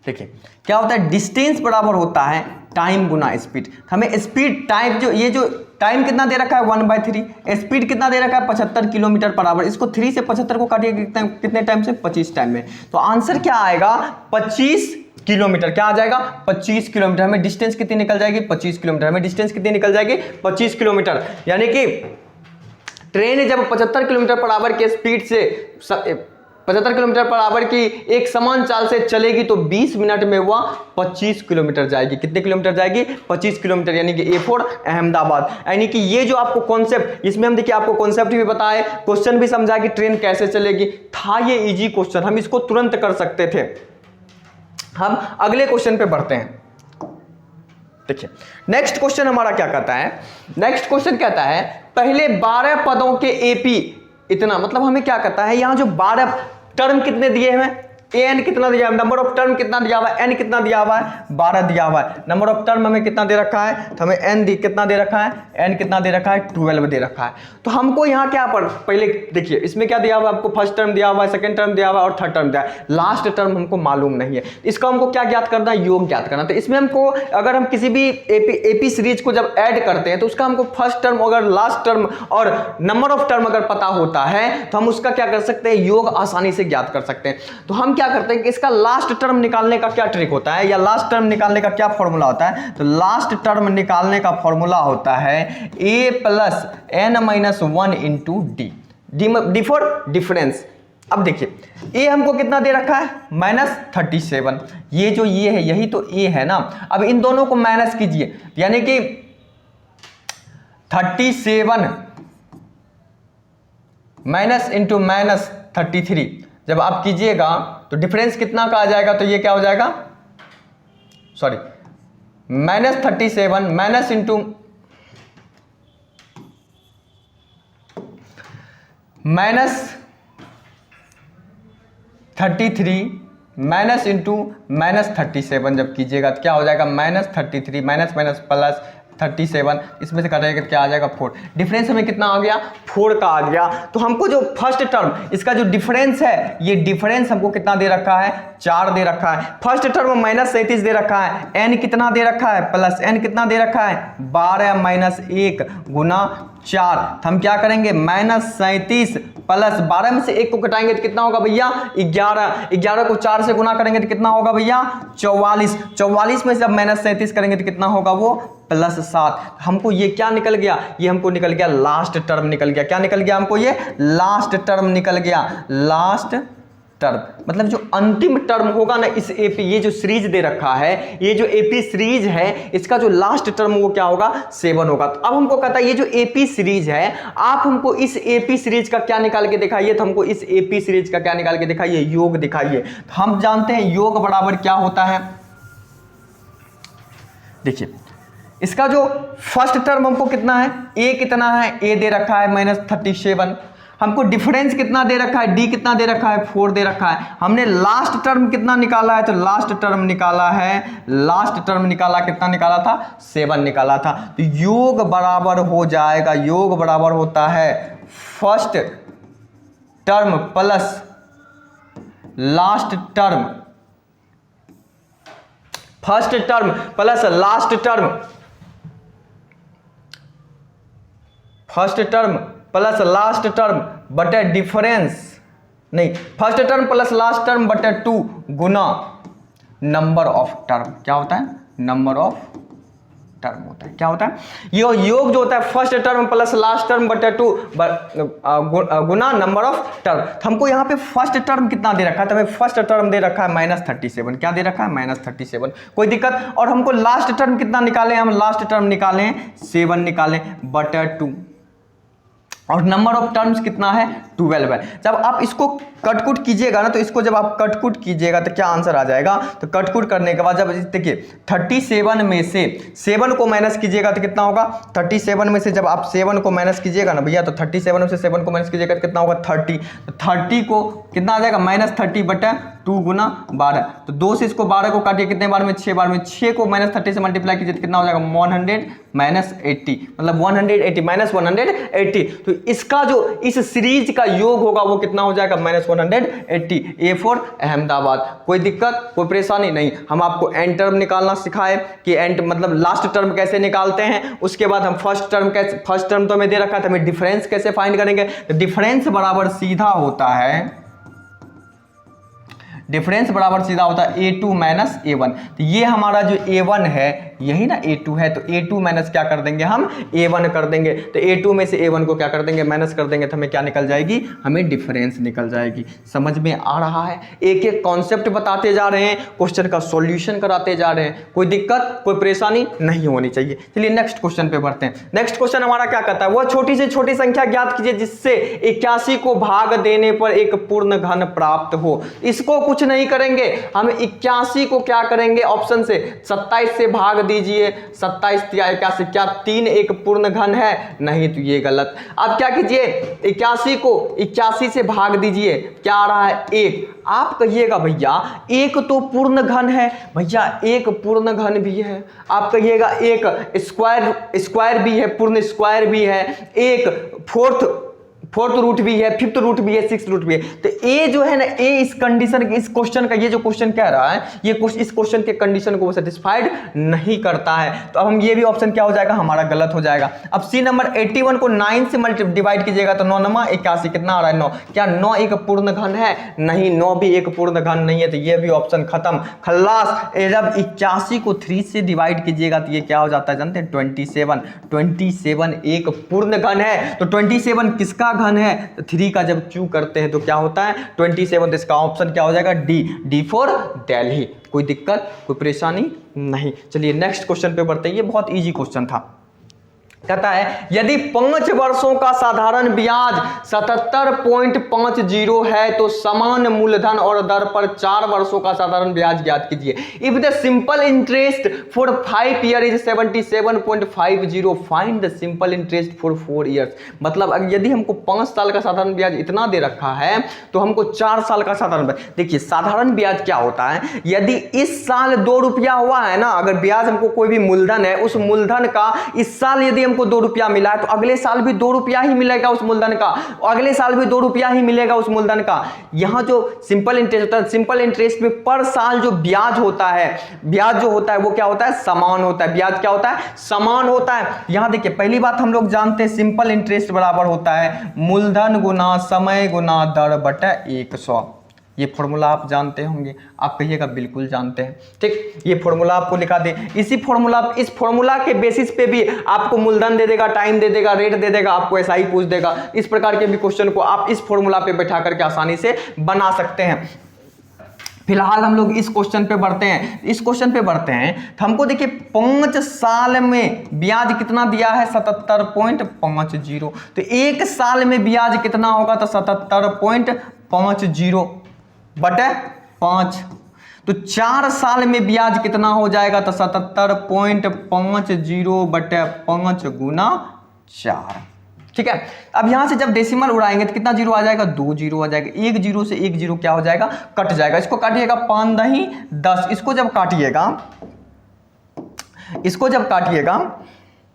देखिए क्या होता है, डिस्टेंस बराबर होता है टाइम गुना स्पीड। हमें स्पीड टाइम, जो ये जो टाइम कितना दे रखा है 1/3, स्पीड कितना दे रखा है 75 किलोमीटर पर आवर। इसको 3 से 75 को काटिए कितने टाइम से, 25 टाइम में। तो आंसर क्या आएगा, 25 किलोमीटर। क्या आ जाएगा, 25 किलोमीटर। हमें डिस्टेंस कितनी निकल जाएगी, 25 किलोमीटर। हमें डिस्टेंस कितनी निकल जाएगी, 25 किलोमीटर। यानी कि ट्रेन जब 75 किलोमीटर पर आवर के स्पीड से 75 किलोमीटर पर आवर की एक समान चाल से चलेगी तो 20 मिनट में वह 25 किलोमीटर जाएगी। कितने किलोमीटर जाएगी, 25 किलोमीटर। यानी कि A4 अहमदाबाद। यानी कि ये जो आपको कॉन्सेप्ट, इसमें हम देखिए आपको कॉन्सेप्ट भी बताया, क्वेश्चन भी समझा कि ट्रेन कैसे चलेगी, था ये इजी क्वेश्चन, हम इसको तुरंत कर सकते थे। हम अगले क्वेश्चन पे बढ़ते हैं। देखिए नेक्स्ट क्वेश्चन हमारा क्या कहता है, नेक्स्ट क्वेश्चन कहता है पहले 12 पदों के एपी इतना, मतलब हमें क्या कहता है, यहां जो 12 टर्म कितने दिए हैं, एन कितना दिया है, नंबर ऑफ टर्म कितना दिया हुआ है, एन कितना दिया हुआ है, 12 दिया हुआ है। नंबर ऑफ टर्म हमें कितना दे रखा है, तो हमें एन कितना दे रखा है, एन कितना दे रखा है, 12 दे रखा है। तो हमको यहाँ क्या पर पहले देखिए इसमें क्या दिया हुआ है, आपको फर्स्ट टर्म दिया हुआ है, सेकंड टर्म दिया हुआ है और थर्ड टर्म दिया है। लास्ट टर्म हमको मालूम नहीं है, इसका हमको क्या ज्ञात करना है, योग ज्ञात करना। तो इसमें हमको अगर हम किसी भी एपी सीरीज को जब ऐड करते हैं तो उसका हमको फर्स्ट टर्म अगर लास्ट टर्म और नंबर ऑफ टर्म अगर पता होता है तो हम उसका क्या कर सकते हैं, योग आसानी से ज्ञात कर सकते हैं। तो हम क्या करते हैं कि इसका लास्ट टर्म निकालने का क्या ट्रिक होता है, या लास्ट टर्म निकालने का क्या फॉर्मूला होता है। तो लास्ट टर्म निकालने का फॉर्मूला होता है a plus n minus 1 into D for difference. अब देखिए a हमको कितना दे रखा है, -37। ये जो ये है यही तो a है ना। अब इन दोनों को माइनस कीजिए, यानी कि 37 माइनस इंटू -33 जब आप कीजिएगा तो डिफरेंस कितना का आ जाएगा, तो ये क्या हो जाएगा, sorry -37 minus into -33 minus into -37 जब कीजिएगा तो क्या हो जाएगा, -33 माइनस माइनस प्लस 37, इसमें से कटेगा क्या आ जाएगा 4। डिफरेंस हमें कितना आ गया, 4 का आ गया। तो हमको जो फर्स्ट टर्म इसका जो डिफरेंस है, ये डिफरेंस हमको कितना दे रखा है, 4 दे रखा है। फर्स्ट टर्म -37 दे रखा है, एन कितना दे रखा है, प्लस एन कितना दे रखा है, 12 माइनस 1 गुना 4। हम क्या करेंगे, -37 प्लस 12 में से 1 को घटाएंगे तो कितना होगा भैया 11, 11 को 4 से गुना करेंगे तो कितना होगा भैया 44, 44 में से अब माइनस 37 करेंगे तो कितना होगा वो प्लस 7। हमको ये क्या निकल गया, ये हमको निकल गया लास्ट टर्म निकल गया। क्या निकल गया हमको, ये लास्ट टर्म निकल गया, लास्ट टर्म मतलब जो अंतिम टर्म होगा ना इस एपी, ये जो सीरीज दे रखा है, ये जो एपी सीरीज है इसका जो लास्ट टर्म वो क्या होगा 7 होगा। तो अब हमको कहता है ये जो एपी सीरीज है, आप हमको इस एपी सीरीज का क्या निकाल के दिखाइए, तो हमको इस एपी सीरीज का क्या निकाल के दिखाइए, योग दिखाइए। तो हम जानते हैं योग बराबर क्या होता है, देखिए इसका जो फर्स्ट टर्म हमको कितना है, ए कितना है, ए दे रखा है -37, हमको डिफरेंस कितना दे रखा है, डी कितना दे रखा है 4 दे रखा है। हमने लास्ट टर्म कितना निकाला है, तो लास्ट टर्म निकाला है, लास्ट टर्म निकाला कितना निकाला था 7 निकाला था। तो योग बराबर हो जाएगा, योग बराबर होता है first term plus last term, first term plus last term, first term plus last term बटे डिफरेंस, नहीं first term plus last term बटे 2 गुना नंबर ऑफ टर्म। क्या होता है, नंबर ऑफ टर्म होता है। क्या होता है, ये योग जो होता है first term plus last term बटे 2 गुना नंबर ऑफ टर्म। हमको यहाँ पे फर्स्ट टर्म कितना दे रखा है, तो हमें फर्स्ट टर्म दे रखा है -37। क्या दे रखा है, -37, कोई दिक्कत। और हमको लास्ट टर्म कितना निकाले, हम लास्ट टर्म निकाले 7 निकाले बटे 2, और नंबर ऑफ टर्म्स कितना है 12 है। जब आप इसको कटकुट कीजिएगा ना, तो इसको जब आप कटकुट कीजिएगा तो क्या आंसर आ जाएगा, तो कटकुट करने के बाद जब देखिए 37 में से 7 को माइनस कीजिएगा तो कितना होगा, 37 में से जब आप 7 को माइनस कीजिएगा ना भैया, तो 37 में से 7 को माइनस कीजिएगा तो कितना होगा 30। तो 30 को कितना आ जाएगा -30 बटा 2 गुना 12। तो 2 से इसको 12 को काटिए कितने बार में, 6 बार में, 6 को -30 से मल्टीप्लाई कीजिए तो कितना हो जाएगा 100 -80, मतलब 180 -180। तो इसका जो इस सीरीज का योग होगा वो कितना हो जाएगा -180। A for Ahmedabad. कोई दिक्कत, कोई परेशानी नहीं। हम आपको एंड टर्म निकालना सिखाए कि एंड मतलब लास्ट टर्म कैसे निकालते हैं, उसके बाद हम फर्स्ट टर्म कैसे, फर्स्ट टर्म तो हमें दे रखा था, हमें डिफरेंस कैसे फाइंड करेंगे। तो डिफरेंस बराबर सीधा होता है, डिफरेंस बराबर सीधा होता है A2 माइनस A1। तो ये हमारा जो A1 है यही ना A2 है, तो A2 माइनस क्या कर देंगे हम A1 कर देंगे। तो A2 में से A1 को क्या कर देंगे, माइनस कर देंगे, तो हमें क्या निकल जाएगी, हमें डिफरेंस निकल जाएगी। समझ में आ रहा है, एक एक कॉन्सेप्ट बताते जा रहे हैं, क्वेश्चन का सॉल्यूशन कराते जा रहे हैं, कोई दिक्कत कोई परेशानी नहीं होनी चाहिए। चलिए नेक्स्ट क्वेश्चन पे बढ़ते हैं। नेक्स्ट क्वेश्चन हमारा क्या कहता है, वह छोटी से छोटी संख्या ज्ञात कीजिए जिससे 81 को भाग देने पर एक पूर्ण घन प्राप्त हो। इसको कुछ नहीं करेंगे, हम 81 को क्या करेंगे, ऑप्शन से 27 से भाग दीजिए, 27 या 81, क्या 3 एक पूर्ण घन है, नहीं, तो ये गलत। अब क्या कीजिए, 81 को 81 से भाग दीजिए, क्या आ रहा है 1। आप कहिएगा भैया एक तो पूर्ण घन है, भैया एक पूर्ण घन भी है। आप कहिएगा एक स्क्वायर भी है, पूर्ण स्क्वायर भी है, एक फोर्थ रूट भी है, फिफ्थ रूट भी है, सिक्स रूट भी है। तो ए जो है ना, ए इस कंडीशन, इस क्वेश्चन का, ये जो क्वेश्चन कह रहा है, ये इस क्वेश्चन के कंडीशन को सेटिस्फाइड नहीं करता है। तो अब हम ये भी ऑप्शन क्या हो जाएगा, हमारा गलत हो जाएगा। अब सी नंबर 81 को 9 से डिवाइड कीजिएगा तो 9 नमा 81, कितना आ रहा है 9। क्या 9 एक पूर्ण घन है, नहीं, 9 भी एक पूर्ण घन नहीं है। तो ये भी ऑप्शन खत्म, खल्लास। जब 81 को 3 से डिवाइड कीजिएगा तो ये क्या हो जाता है जानते हैं, 27 एक पूर्ण घन है। तो 27 किसका घन है, तो 3 का जब क्यू करते हैं तो क्या होता है 27। तो इसका ऑप्शन क्या हो जाएगा, डी फॉर दिल्ली। कोई दिक्कत कोई परेशानी नहीं। चलिए नेक्स्ट क्वेश्चन पे बढ़ते हैं। ये बहुत इजी क्वेश्चन था। कहता है यदि 5 वर्षों का साधारण ब्याज 77.50 है तो समान मूलधन और दर पर 4 वर्षों का साधारण ब्याज ज्ञात कीजिए। If the simple interest for 5 year is 77.50, find the simple interest for 4 years. मतलब यदि हमको 5 साल का साधारण ब्याज इतना दे रखा है तो हमको 4 साल का साधारण ब्याज। देखिए साधारण ब्याज क्या होता है, यदि इस साल 2 रुपया हुआ है ना, अगर ब्याज हमको कोई भी मूलधन है, उस मूलधन का इस साल यदि हमको 2 रुपया मिला है तो अगले साल भी 2 रुपया ही मिलेगा उस मूलधन का, अगले साल भी 2 रुपया ही मिलेगा उस मूलधन का। यहाँ जो सिंपल इंटरेस्ट होता है, सिंपल इंटरेस्ट में पर साल जो ब्याज होता है, ब्याज जो होता है वो क्या होता है, समान होता है। ब्याज क्या होता है, समान होता है। यहाँ देखिए पहली बात हम लोग जानते हैं सिंपल इंटरेस्ट बराबर होता है मूलधन गुना समय गुना दर बटा 100। ये फॉर्मूला आप जानते होंगे, आप कहिएगा बिल्कुल जानते हैं। ठीक, ये फॉर्मूला आपको लिखा दे, इसी फॉर्मूला, इस फॉर्मूला के बेसिस पे भी आपको मूलधन दे देगा, टाइम दे देगा, रेट दे देगा, आपको ऐसा ही पूछ देगा। इस प्रकार के भी क्वेश्चन को आप इस फॉर्मूला पे बैठा करके आसानी से बना सकते हैं। फिलहाल हम लोग इस क्वेश्चन पे बढ़ते हैं। इस क्वेश्चन पे बढ़ते हैं तो हमको देखिए 5 साल में ब्याज कितना दिया है, 77.50। तो 1 साल में ब्याज कितना होगा, तो 77.50 बटे 5। तो 4 साल में ब्याज कितना हो जाएगा, तो 77.50 बटे 5 गुना 4। ठीक है, अब यहां से जब डेसिमल उड़ाएंगे तो कितना जीरो आ जाएगा, 2 जीरो आ जाएगा। 1 जीरो से 1 जीरो क्या हो जाएगा, कट जाएगा। इसको काटिएगा 5 दही 10, इसको जब काटिएगा, इसको जब काटिएगा,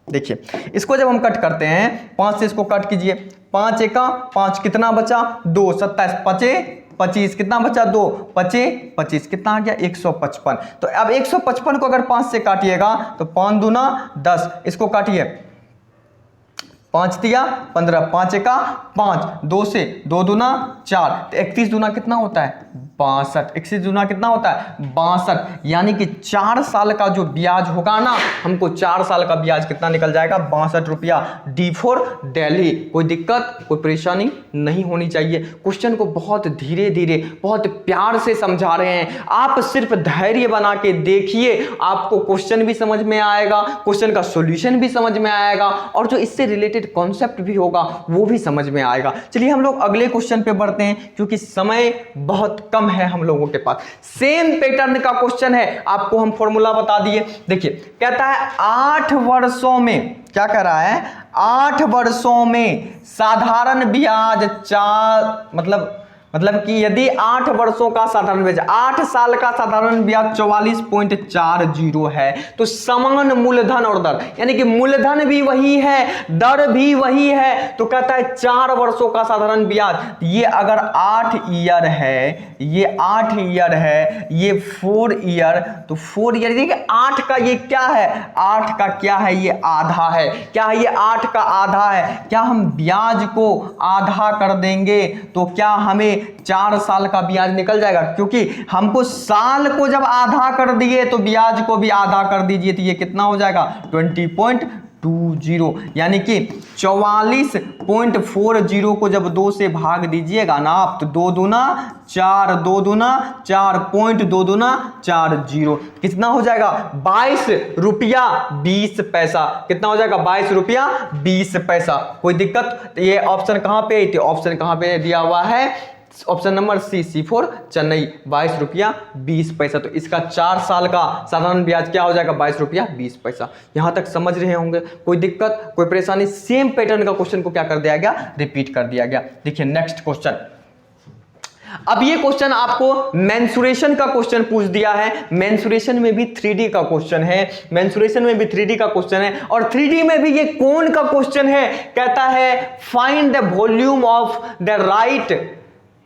देखिए इसको जब हम कट करते हैं 5 से इसको कट कीजिए, 5 एका 5 कितना बचा 2, 27 पचे 25 कितना बचा 2 पचे 25 कितना आ गया 155। तो अब 155 को अगर 5 से काटिएगा तो 5 दूना 10, इसको काटिए 5 दिया 15, 5 एका 5, 2 से 2 दूना 4, तो 31 दूना कितना होता है 62, 31 दूना कितना होता है 62। यानी कि 4 साल का जो ब्याज होगा ना, हमको 4 साल का ब्याज कितना निकल जाएगा 62 रुपया। D for Delhi. कोई दिक्कत कोई परेशानी नहीं होनी चाहिए। क्वेश्चन को बहुत धीरे धीरे बहुत प्यार से समझा रहे हैं, आप सिर्फ धैर्य बना के देखिए, आपको क्वेश्चन भी समझ में आएगा, क्वेश्चन का सॉल्यूशन भी समझ में आएगा और जो इससे रिलेटेड कॉन्सेप्ट भी होगा वो भी समझ में आएगा। चलिए हम लोग अगले क्वेश्चन पे बढ़ते हैं क्योंकि समय बहुत कम है हम लोगों के पास। सेम पैटर्न का क्वेश्चन है, आपको हम फॉर्मूला बता दिए। देखिए कहता है 8 वर्षों में, क्या कह रहा है 8 वर्षों में साधारण ब्याज 4 मतलब कि यदि 8 वर्षों का साधारण ब्याज, 8 साल का साधारण ब्याज 44.40 है तो समान मूलधन और दर, यानी कि मूलधन भी वही है दर भी वही है, तो कहता है 4 वर्षों का साधारण ब्याज। ये अगर 8 ईयर है, ये 8 ईयर है, ये 4 ईयर, तो 4 ईयर देखिए 8 का ये क्या है, 8 का क्या है ये आधा है। क्या है ये 8 का आधा है। क्या हम ब्याज को आधा कर देंगे तो क्या हमें 4 साल का ब्याज निकल जाएगा, क्योंकि हमको साल को जब आधा कर दिए तो ब्याज को भी आधा कर दीजिए, तो ये कितना हो जाएगा 20.20, यानी कि 44.40 को जब 2 से भाग दीजिएगा ना आप, तो 2 दूना 4, 2 दूना 4, 2 दूना 40, कितना हो जाएगा 22 रुपया 20 पैसा। कितना हो जाएगा 22 रुपया 20 पैसा। कोई दिक्कत, ये ऑप्शन कहां पे, तो ऑप्शन कहां पे दिया हुआ है, option number C for Chennai, 22 रुपया 20 पैसा। तो इसका 4 साल का साधारण ब्याज क्या हो जाएगा 22 रुपया 20 पैसा। यहां तक समझ रहे होंगे, कोई दिक्कत कोई परेशानी। सेम पैटर्न का क्वेश्चन को क्या कर दिया गया, रिपीट कर दिया गया। देखिए नेक्स्ट क्वेश्चन, अब ये क्वेश्चन आपको मेंसुरेशन का क्वेश्चन पूछ दिया है। मेंसुरेशन में भी 3D का क्वेश्चन है, मेंसुरेशन में भी 3D का क्वेश्चन है और 3D में भी ये कोण का क्वेश्चन है। कहता है find the volume of the right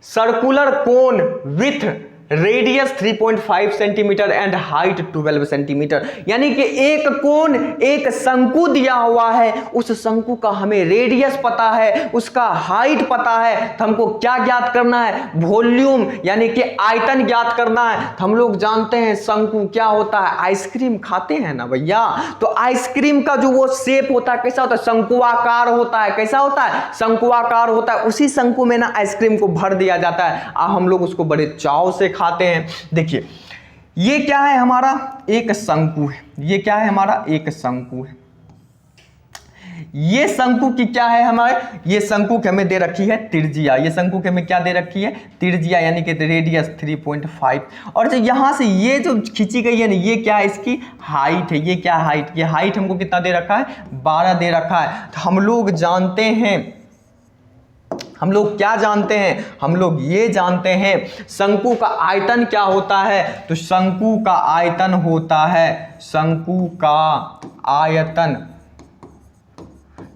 circular cone with radius 3.5 centimetre and height 12 centimetre. यानी कि एक कोण, एक शंकु दिया हुआ है, उस शंकु का हमें रेडियस पता है, उसका हाइट पता है, तो हमको क्या ज्ञात करना है, वॉल्यूम यानी कि आयतन ज्ञात करना है। तो हम लोग जानते हैं शंकु क्या होता है, आइसक्रीम खाते हैं ना भैया, तो आइसक्रीम का जो वो शेप होता है कैसा होता है, शंकुआकार होता है। कैसा होता है, शंकुआकार होता है। उसी शंकु में ना आइसक्रीम को भर दिया जाता है, हम लोग उसको बड़े चाव से खाते हैं। देखिए ये क्या है, हमारा एक शंकु है, ये क्या है हमारा एक शंकु है। ये शंकु की क्या है हमारे, ये शंकु के हमें दे रखी है त्रिज्या, ये शंकु के हमें क्या दे रखी है त्रिज्या, यानी कि रेडियस 3.5। और जो यहां से ये जो खींची गई है ना, ये क्या है इसकी हाइट है। ये क्या हाइट, ये हाइट हमको कितना दे रखा है 12 दे रखा है। तो हम लोग जानते हैं, हम लोग क्या जानते हैं, हम लोग ये जानते हैं शंकु का आयतन क्या होता है। तो शंकु का आयतन होता है, शंकु का आयतन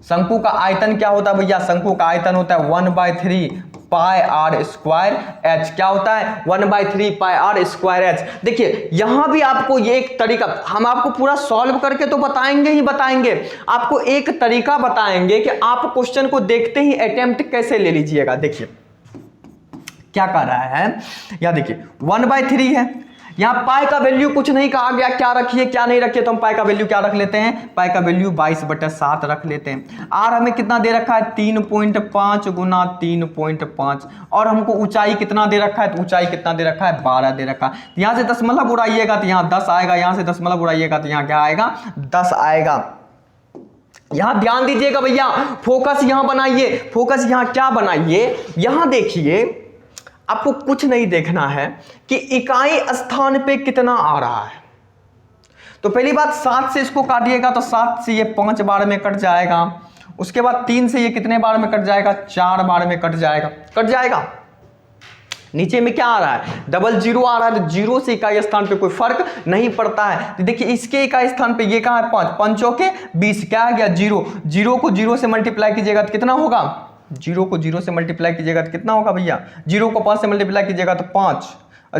शंकु का आयतन क्या होता है भैया? शंकु का आयतन होता है 1/3 पाई आर स्क्वायर एच। क्या होता है? 1/3 पाई आर स्क्वायर एच। देखिए यहां भी आपको ये एक तरीका, हम आपको पूरा सॉल्व करके तो बताएंगे ही बताएंगे, आपको एक तरीका बताएंगे कि आप क्वेश्चन को देखते ही अटेम्प्ट कैसे ले लीजिएगा। देखिए क्या कर रहा है, यहां देखिए 1/3 है, यहां पाई का वैल्यू कुछ नहीं कहा गया, क्या रखिए क्या नहीं रखिए, तो हम पाई का वैल्यू क्या रख लेते हैं? पाई का वैल्यू 22/7 रख लेते हैं। आर हमें कितना दे रखा है? 3.5 गुना 3.5, और हमको ऊंचाई कितना दे रखा है? तो ऊंचाई कितना दे रखा है? 12 दे रखा है। यहां से दशमलव उड़ाइएगा तो यहां 10 आएगा, यहां से दशमलव उड़ाइएगा तो यहां क्या आएगा? 10 आएगा। यहां ध्यान दीजिएगा भैया, फोकस यहां बनाइए, फोकस यहां क्या बनाइए, यहां देखिए आपको कुछ नहीं देखना है कि इकाई स्थान पे कितना आ रहा है। तो पहली बात 7 से इसको काटिएगा तो 7 से ये 5 बार में कट जाएगा, उसके बाद 3 से ये कितने बार में कट जाएगा? 4 बार में कट जाएगा, कट जाएगा। नीचे में क्या आ रहा है? 00 आ रहा है, तो 0 से इकाई स्थान पे कोई फर्क नहीं पड़ता है। तो देखिए इसके इकाई स्थान पे ये कहां है? 5, 5 के 20, क्या आ गया? 0। 0 को 0 से मल्टीप्लाई कीजिएगा तो कितना होगा? 0 को 0 से मल्टीप्लाई कीजिएगा तो कितना होगा भैया? 0 को 5 से मल्टीप्लाई कीजिएगा तो 5,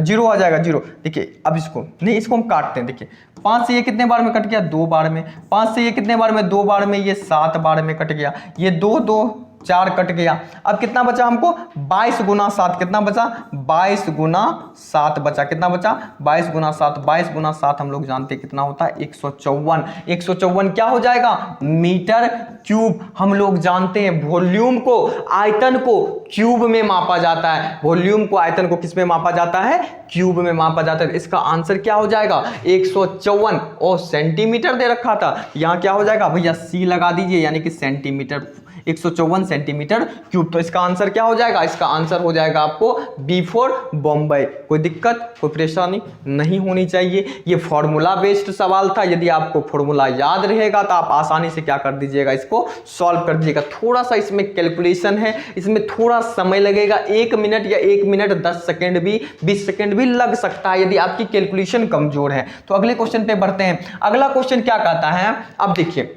0 आ जाएगा 0। देखिए अब इसको नहीं, इसको हम काटते हैं। देखिए 5 से ये कितने बार में कट गया? 2 बार में। 5 से ये कितने बार में? 2 बार में। ये 7 बार में कट गया। ये 2 2 4 कट गया। अब कितना बचा हमको? 22 गुना 7। कितना बचा? 22 गुना 7 बचा। कितना बचा? 22 गुना 7। 22 गुना 7 हम लोग जानते हैं कितना होता है? 154। 154 क्या हो जाएगा? Metre cube. हम लोग जानते हैं वॉल्यूम को, आयतन को क्यूब में मापा जाता है। वॉल्यूम को, आयतन को किस में मापा जाता है? क्यूब में मापा जाता है। इसका आंसर क्या हो जाएगा? 154। और सेंटीमीटर दे रखा था, यहां क्या हो जाएगा भैया? सी लगा दीजिए, यानी कि सेंटीमीटर, 154 सेंटीमीटर क्यूब। तो इसका आंसर क्या हो जाएगा? इसका आंसर हो जाएगा आपको बी फॉर बॉम्बे। कोई दिक्कत, कोई परेशानी नहीं होनी चाहिए। ये फॉर्मूला बेस्ड सवाल था, यदि आपको फॉर्मूला याद रहेगा तो आप आसानी से क्या कर दीजिएगा? इसको सॉल्व कर दीजिएगा। थोड़ा सा इसमें कैलकुलेशन है, इसमें थोड़ा समय लगेगा, 1 मिनट या 1 मिनट 10 सेकेंड भी, 20 सेकेंड भी लग सकता है यदि आपकी कैलकुलेशन कमजोर है। तो अगले क्वेश्चन पे बढ़ते हैं। अगला क्वेश्चन क्या कहता है? अब देखिए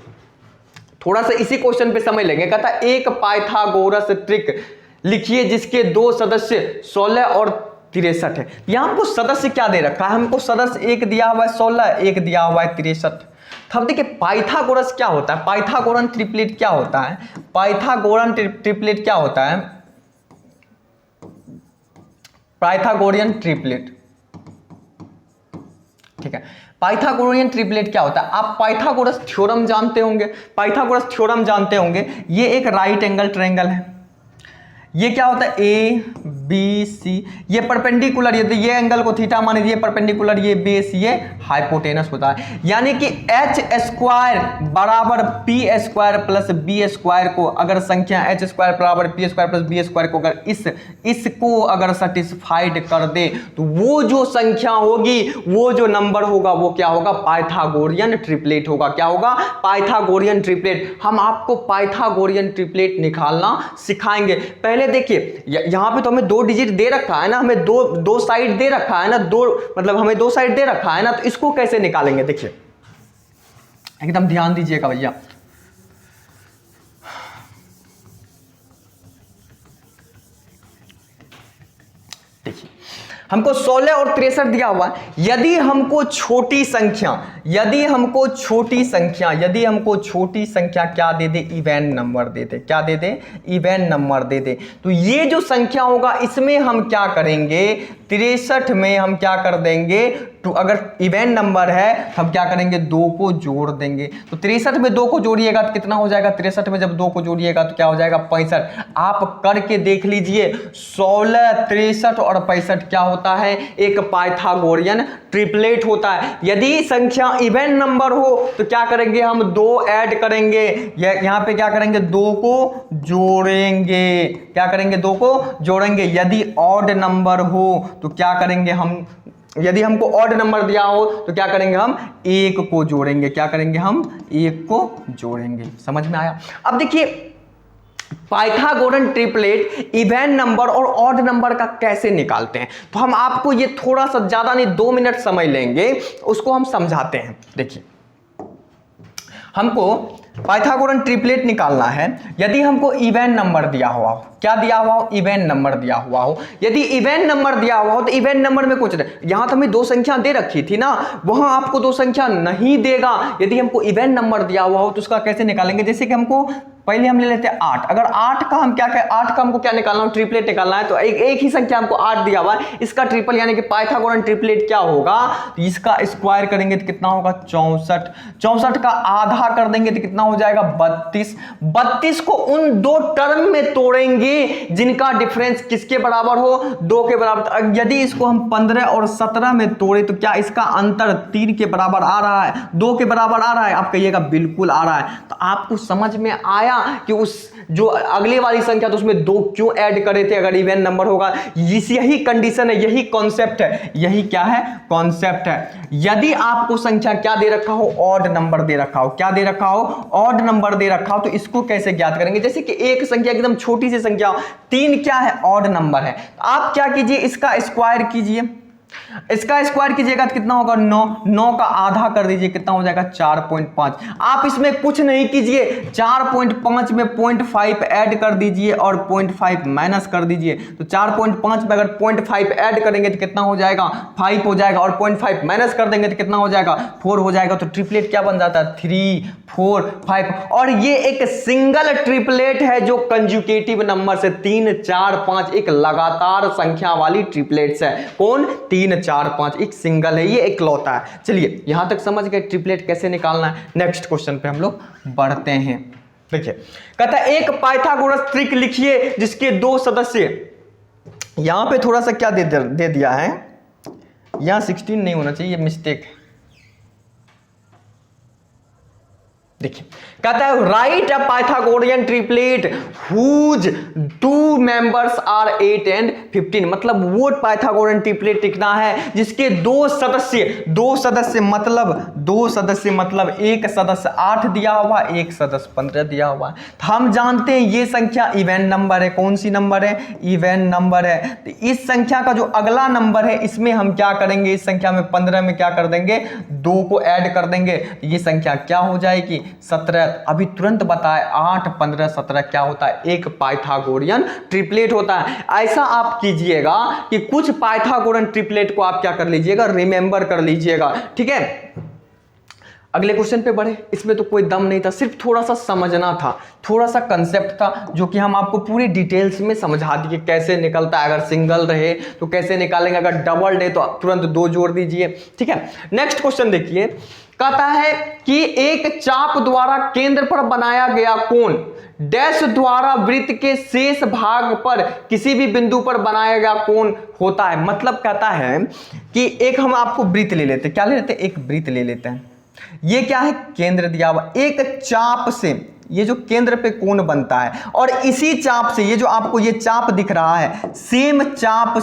थोड़ा सा इसी क्वेश्चन पे समय लगेगा। कहता है एक पाइथागोरस ट्रिक लिखिए जिसके 2 सदस्य 16 और 63 है। यहां हमको सदस्य क्या दे रखा है? हमको सदस्य एक दिया हुआ है 16, एक दिया हुआ है 63। अब देखिए पाइथागोरस क्या होता है? पाइथागोरन ट्रिपलेट क्या होता है? पाइथागोरन ट्रिपलेट क्या होता है? पाइथागोरियन ट्रिपलेट, ठीक है। पाइथागोरियन ट्रिपलेट क्या होता है? आप पाइथागोरस थ्योरम जानते होंगे, पाइथागोरस थ्योरम जानते होंगे। ये एक राइट एंगल ट्रायंगल है। ये क्या होता है? ए बी सी, ये परपेंडिकुलर, यदि ये एंगल को थीटा मान लीजिए, परपेंडिकुलर, ये बेस, ये हाइपोटेनस होता है। यानी कि एच स्क्वायर बराबर P square plus B square को, अगर संख्या एच स्क्वायर बराबर P square plus B square को अगर इसको अगर सेटिस्फाइड कर दे तो वो जो संख्या होगी, वो जो नंबर होगा, वो क्या होगा? पाइथागोरियन ट्रिपलेट होगा। क्या होगा? Pythagorean triplet. हम आपको पाइथागोरियन ट्रिपलेट निकालना सिखाएंगे। पहले देखिए यहां पे तो हमें 2 डिजिट दे रखा है ना, हमें दो साइड दे रखा है ना, मतलब हमें 2 साइड दे रखा है ना, तो इसको कैसे निकालेंगे? देखिए एकदम ध्यान दीजिएगा भैया। देखिए हमको 16 और 63 दिया हुआ है। यदि हमको छोटी संख्या क्या दे दे? इवन नंबर दे दे। क्या दे दे? इवन नंबर दे दे। तो ये जो संख्या होगा इसमें हम क्या करेंगे? 63 में हम क्या कर देंगे? तो अगर इवन नंबर है तो हम क्या करेंगे? 2 को जोड़ देंगे। तो 63 में 2 को जोड़िएगा तो कितना हो जाएगा? 63 में जब 2 को जोड़िएगा तो क्या हो जाएगा? 65। आप करके देख लीजिए, 16, 63 और 65 क्या होता है? एक पाइथागोरियन ट्रिपलेट होता है। यदि संख्या इवन नंबर हो तो क्या करेंगे? हम 2 ऐड करेंगे, यहां पे क्या करेंगे? 2 को जोड़ेंगे। क्या करेंगे? 2 को जोड़ेंगे। यदि ऑड नंबर हो तो क्या करेंगे हम? यदि हमको ऑड नंबर दिया हो तो क्या करेंगे? हम 1 को जोड़ेंगे। क्या करेंगे? हम 1 को जोड़ेंगे। समझ में आया? अब देखिए पाइथागोरन ट्रिपलेट इवन नंबर और ऑड नंबर का कैसे निकालते हैं, तो हम आपको ये थोड़ा सा ज्यादा नहीं 2 मिनट समय लेंगे, उसको हम समझाते हैं। देखिए हमको पाइथागोरन ट्रिपलेट निकालना है, यदि हमको इवन नंबर दिया हुआ हो, क्या दिया हुआ हो, इवन नंबर दिया हुआ हो, यदि इवन नंबर दिया हुआ हो तो इवन नंबर में कुछ यहां तो हमें दो संख्या दे रखी थी ना, वहां आपको दो संख्या नहीं देगा। यदि हमको इवन नंबर दिया हुआ हो तो उसका कैसे निकालेंगे, जैसे कि हमको पहले हम ले लेते हैं 8, अगर 8 का हम क्या कहें, 8 का हमको क्या निकालना है, ट्रिपलेट निकालना है, तो एक ही संख्या हमको 8 दिया हुआ है, इसका ट्रिपल यानी कि पाइथागोरन ट्रिपलेट क्या होगा, तो इसका स्क्वायर करेंगे तो कितना होगा 64, 64 का आधा कर देंगे तो कितना हो जाएगा 32, 32 को उन दो टर्म में तोड़ेंगे जिनका डिफरेंस किसके बराबर हो, 2 के बराबर। यदि इसको हम 15 और 17 में तोड़े तो क्या इसका अंतर 3 के बराबर आ रहा है, 2 के बराबर आ रहा है, आप कहिएगा बिल्कुल आ रहा है। तो आपको समझ में आया कि उस जो अगले वाली संख्या तो उसमें 2 क्यों ऐड करे थे अगर इवन नंबर होगा। यही कंडीशन है, यही कॉन्सेप्ट है, यही क्या है, कॉन्सेप्ट है। यदि आपको संख्या क्या दे रखा हो, ऑड नंबर दे रखा हो, क्या दे रखा हो, ऑड नंबर दे रखा हो, तो इसको कैसे ज्ञात करेंगे, जैसे कि एक संख्या एकदम छोटी सी संख्या, 3 क्या है, ऑड नंबर है, आप क्या कीजिए, इसका स्क्वायर कीजिए, इसका स्क्वायर कीजिएगा तो कितना होगा 9, 9 का आधा कर दीजिए कितना हो जाएगा 4.5। आप इसमें कुछ नहीं कीजिए, 4.5 में 0.5 ऐड कर दीजिए और 0.5 माइनस कर दीजिए, तो 4.5 में अगर 0.5 ऐड करेंगे तो कितना हो जाएगा 5 हो जाएगा, और 0.5 माइनस कर देंगे तो कितना हो जाएगा 4 हो जाएगा। तो ट्रिपलेट क्या बन जाता है 3, 4, 5, और ये एक सिंगल ट्रिपलेट है जो कंजुगेटिव नंबर से 3, 4, 5 एक लगातार संख्या वाली ट्रिपलेट्स है। कौन, 3, 4, 5 एक सिंगल है, ये इकलौता है। चलिए यहां तक समझ गए ट्रिपलेट कैसे निकालना है। नेक्स्ट क्वेश्चन पे हम लोग बढ़ते हैं। देखिए कहता है एक पाइथागोरस ट्रिक लिखिए जिसके 2 सदस्य, यहां पे थोड़ा सा क्या दे दिया है, यहां 16 नहीं होना चाहिए, मिस्टेक है। देखिए कहता है write a Pythagorean triplet whose 2 members are 8 and 15, मतलब वो पाइथागोरियन ट्रिपलेट लिखना है जिसके 2 सदस्य मतलब एक सदस्य 8 दिया हुआ, एक सदस्य 15 दिया हुआ। तो हम जानते हैं ये संख्या इवन नंबर है, कौन सी नंबर है, इवन नंबर है। तो इस संख्या का जो अगला नंबर है इसमें हम क्या करेंगे, इस संख्या में 15 में क्या कर देंगे, 2 को ऐड कर देंगे, ये संख्या क्या हो जाएगी 17। अभी तुरंत बताए 8, 15, 17 क्या होता है, एक पाइथागोरियन ट्रिपलेट होता है। ऐसा आप कीजिएगा कि कुछ पाइथागोरियन ट्रिपलेट को आप क्या कर लीजिएगा, रिमेंबर कर लीजिएगा, ठीक है। अगले क्वेश्चन पे बढ़े, इसमें तो कोई दम नहीं था, सिर्फ थोड़ा सा समझना था, थोड़ा सा कंसेप्ट था जो कि हम आपको पूरी डिटेल्स में समझा दिए कैसे निकलता है। अगर सिंगल रहे तो कैसे निकालेंगे, अगर डबल रहे तो तुरंत 2 जोड़ दीजिए, ठीक है। नेक्स्ट क्वेश्चन देखिए, कहता है कि एक चाप द्वारा केंद्र पर बनाया गया कोण डैश द्वारा वृत्त के शेष भाग पर किसी भी बिंदु पर बनाया गया कोण होता है। मतलब कहता है कि एक हम आपको वृत्त ले लेते हैं, क्या ले लेते हैं, एक वृत्त ले लेते हैं। ये क्या है, केंद्र दिया हुआ, एक चाप से ये जो केंद्र पे कोण बनता है, और इसी चाप से ये जो आपको ये चाप दिख रहा है, सेम चाप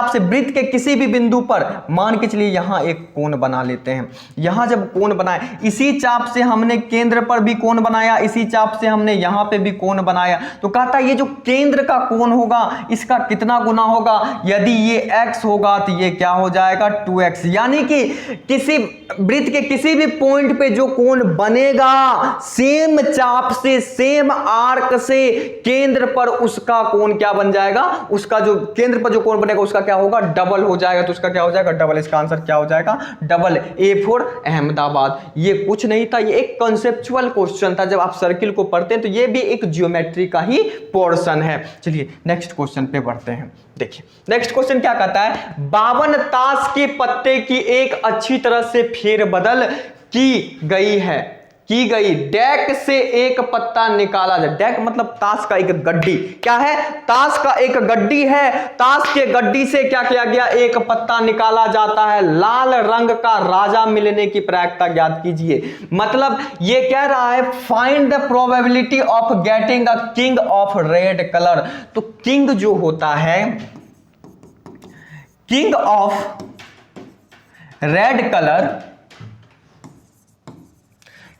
से वृत्त के किसी भी बिंदु पर मान के चलिए यहां एक कोण बना लेते हैं। यहां जब कोण बनाए, इसी चाप से हमने केंद्र पर भी कोण बनाया, इसी चाप से हमने यहां पे भी कोण बनाया, तो कहता है ये जो केंद्र का कोण होगा इसका कितना गुना होगा, यदि ये x होगा तो ये क्या हो जाएगा 2x। यानी कि किसी वृत्त के किसी भी पॉइंट पे जो कोण बनेगा सेम चाप से, सेम आर्क से केंद्र पर उसका कोण क्या बन जाएगा, उसका जो केंद्र पर जो कोण बनेगा उसका क्या होगा, डबल हो जाएगा। तो उसका क्या हो जाएगा, डबल। इसका आंसर क्या हो जाएगा, डबल। A for Ahmedabad. ये कुछ नहीं था, ये एक कॉन्सेप्चुअल क्वेश्चन था। जब आप सर्किल को पढ़ते हैं तो ये भी एक ज्योमेट्री का ही पोर्शन है। चलिए नेक्स्ट क्वेश्चन पे बढ़ते हैं। देखिए नेक्स्ट क्वेश्चन क्या कहता है, 52 ताश के पत्ते की एक अच्छी तरह से फेरबदल की गई डेक से एक पत्ता निकाला जाए। डेक मतलब ताश का एक गड्डी, क्या है, ताश का एक गड्डी है, ताश के गड्डी से क्या किया गया, एक पत्ता निकाला जाता है। लाल रंग का राजा मिलने की प्रायिकता ज्ञात कीजिए। मतलब ये कह रहा है find the probability of getting a king of red colour. तो किंग जो होता है, king of red colour,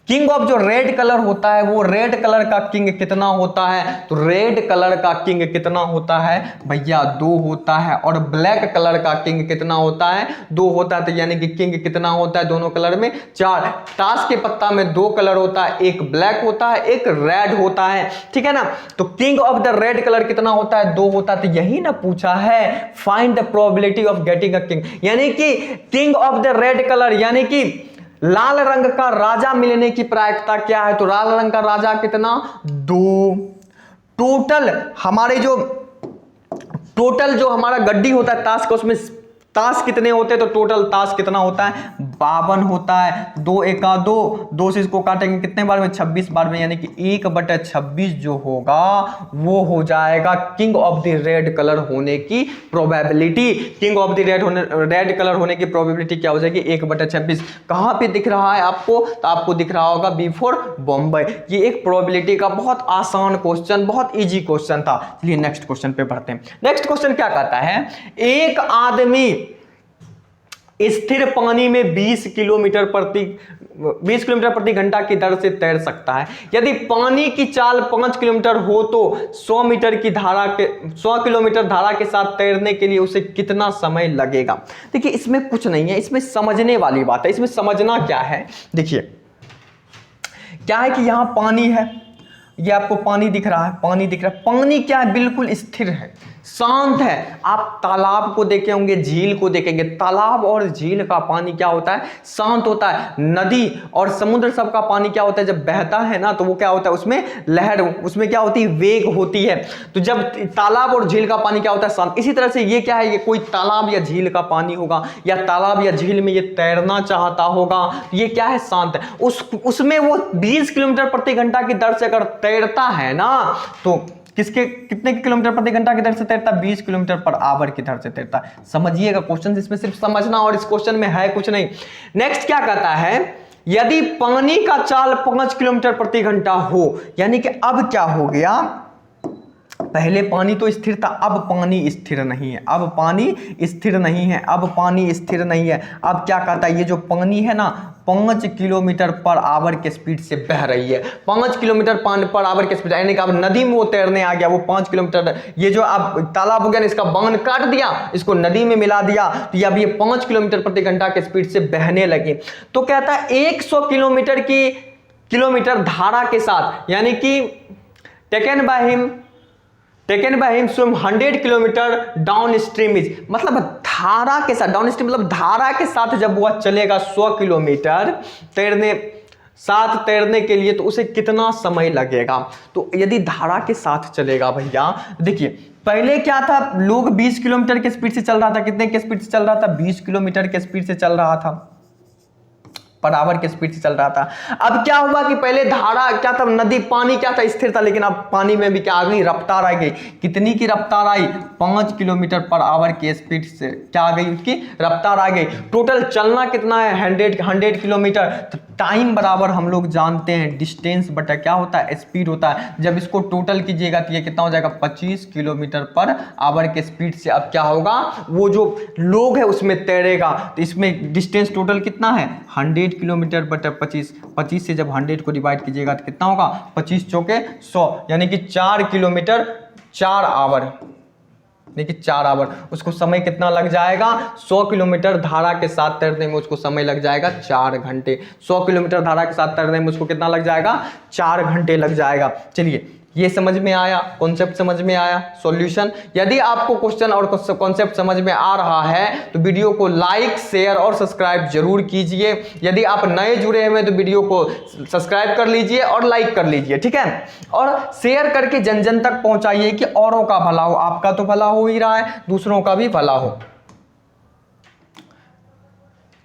king of जो रेड कलर होता है वो रेड कलर का किंग कितना होता है, तो रेड कलर का किंग कितना होता है भैया 2 होता है। और ब्लैक कलर का किंग कितना होता है 2 होता है। तो यानी कि किंग कितना होता है दोनों कलर में 4। ताश के पत्ता में 2 कलर होता है, एक ब्लैक होता है एक रेड होता है, ठीक है ना। तो king of the red colour कितना होता है 2 होता है। तो यही ना पूछा है find the probability of getting a king, यानी कि king of the red colour यानी कि लाल रंग का राजा मिलने की प्रायिकता क्या है, तो लाल रंग का राजा कितना 2। टोटल जो हमारा गड्डी होता है ताश का उसमें ताश कितने होते हैं, तो टोटल ताश कितना होता है 52 होता है। 2 एका 2, 2 से इसको काटेंगे कितने बार में 26 बार में, यानी कि 1/26 जो होगा वो हो जाएगा king of the red colour होने की probability. King of the red colour होने की प्रोबेबिलिटी क्या हो जाएगी 1/26। कहां पे दिख रहा है आपको, तो आपको दिख रहा होगा बिफोर बॉम्बे। ये एक प्रोबेबिलिटी का बहुत आसान क्वेश्चन, बहुत इजी क्वेश्चन था। चलिए नेक्स्ट क्वेश्चन पे बढ़ते हैं। नेक्स्ट क्वेश्चन क्या कहता है, एक आदमी स्थिर पानी में 20 किलोमीटर प्रति घंटा की दर से तैर सकता है। यदि पानी की चाल 5 किलोमीटर हो तो 100 किलोमीटर धारा के साथ तैरने के लिए उसे कितना समय लगेगा। देखिए इसमें कुछ नहीं है, इसमें समझने वाली बात है। इसमें समझना क्या है, देखिए क्या है कि यहां पानी है, ये आपको पानी दिख रहा है, पानी क्या है बिल्कुल स्थिर है, शांत है। आप तालाब को देखे होंगे, झील को देखेंगे, तालाब और झील का पानी क्या होता है शांत होता है। नदी और समुद्र सब का पानी क्या होता है जब बहता है ना, तो वो क्या होता है उसमें लहर, उसमें क्या होती है वेग होती है। तो जब तालाब और झील का पानी क्या होता है शांत। इसी तरह से ये क्या है, ये कोई तालाब या झील का पानी होगा, या तालाब या झील में ये तैरना चाहता होगा, ये क्या है शांत है। उसमें वो 20 किलोमीटर प्रति घंटा की दर से अगर तैरता है ना, तो कितने किलोमीटर प्रति घंटा की दर से तैरता, 20 किलोमीटर पर आवर की दर से तैरता है। समझिएगा क्वेश्चन, इसमें सिर्फ समझना और इस क्वेश्चन में है कुछ नहीं। नेक्स्ट क्या कहता है, यदि पानी का चाल 5 किलोमीटर प्रति घंटा हो, यानी कि अब क्या हो गया, पहले पानी तो स्थिर था, अब पानी स्थिर नहीं है, अब पानी स्थिर नहीं है, अब पानी स्थिर नहीं है। अब क्या कहता है, ये जो पानी है ना 5 किलोमीटर पर आवर के स्पीड से बह रही है। 5 किलोमीटर पर आवर के स्पीड, यानी कि अब नदी में वो तैरने आ गया, वो 5 किलोमीटर, ये जो अब तालाब हो गया ना इसका बांध काट दिया, इसको नदी में मिला दिया, तो अब ये 5 किलोमीटर प्रति घंटा के स्पीड से बहने लगी। तो कहता है 100 किलोमीटर धारा के साथ, यानी कि taken by him swim 100 kilometre down stream is, मतलब धारा के साथ, डाउन स्ट्रीम मतलब धारा के साथ जब वह चलेगा 100 किलोमीटर तैरने के लिए, तो उसे कितना समय लगेगा। तो यदि धारा के साथ चलेगा भैया, देखिए पहले क्या था, लोग 20 किलोमीटर के स्पीड से चल रहा था, कितने के स्पीड से चल रहा था 20 किलोमीटर के स्पीड से चल रहा था, पर आवर के स्पीड से चल रहा था। अब क्या हुआ कि पहले धारा क्या था, नदी पानी क्या था स्थिर था, लेकिन अब पानी में भी क्या आ गई रफ्तार आ गई। कितनी की रफ्तार आई, 5 किलोमीटर पर आवर की स्पीड से क्या आ गई, उसकी रफ्तार आ गई। टोटल चलना कितना है 100 किलोमीटर। तो टाइम बराबर हम लोग जानते हैं डिस्टेंस बटा क्या होता है स्पीड होता है। जब इसको टोटल कीजिएगा तो ये कितना हो जाएगा 25 किलोमीटर पर आवर के स्पीड से। अब क्या होगा, वो जो लोग है उसमें तैरेगा, तो इसमें डिस्टेंस टोटल कितना है 100 किलोमीटर बटा 25 से जब 100 को डिवाइड कीजिएगा तो कितना होगा 25 चौके 100, यानी कि 4 किलोमीटर 4 आवर, देखिए 4 आवर। उसको समय कितना लग जाएगा, 100 किलोमीटर धारा के साथ तैरने में उसको समय लग जाएगा 4 घंटे। 100 किलोमीटर धारा के साथ तैरने में उसको कितना लग जाएगा 4 घंटे लग जाएगा। चलिए ये समझ में आया, कॉन्सेप्ट समझ में आया, सॉल्यूशन। यदि आपको क्वेश्चन और कॉन्सेप्ट समझ में आ रहा है तो वीडियो को लाइक शेयर और सब्सक्राइब जरूर कीजिए। यदि आप नए जुड़े हुए हैं तो वीडियो को सब्सक्राइब कर लीजिए और लाइक कर लीजिए, ठीक है। और शेयर करके जन जन तक पहुंचाइए कि औरों का भला हो, आपका तो भला हो ही रहा है, दूसरों का भी भला हो।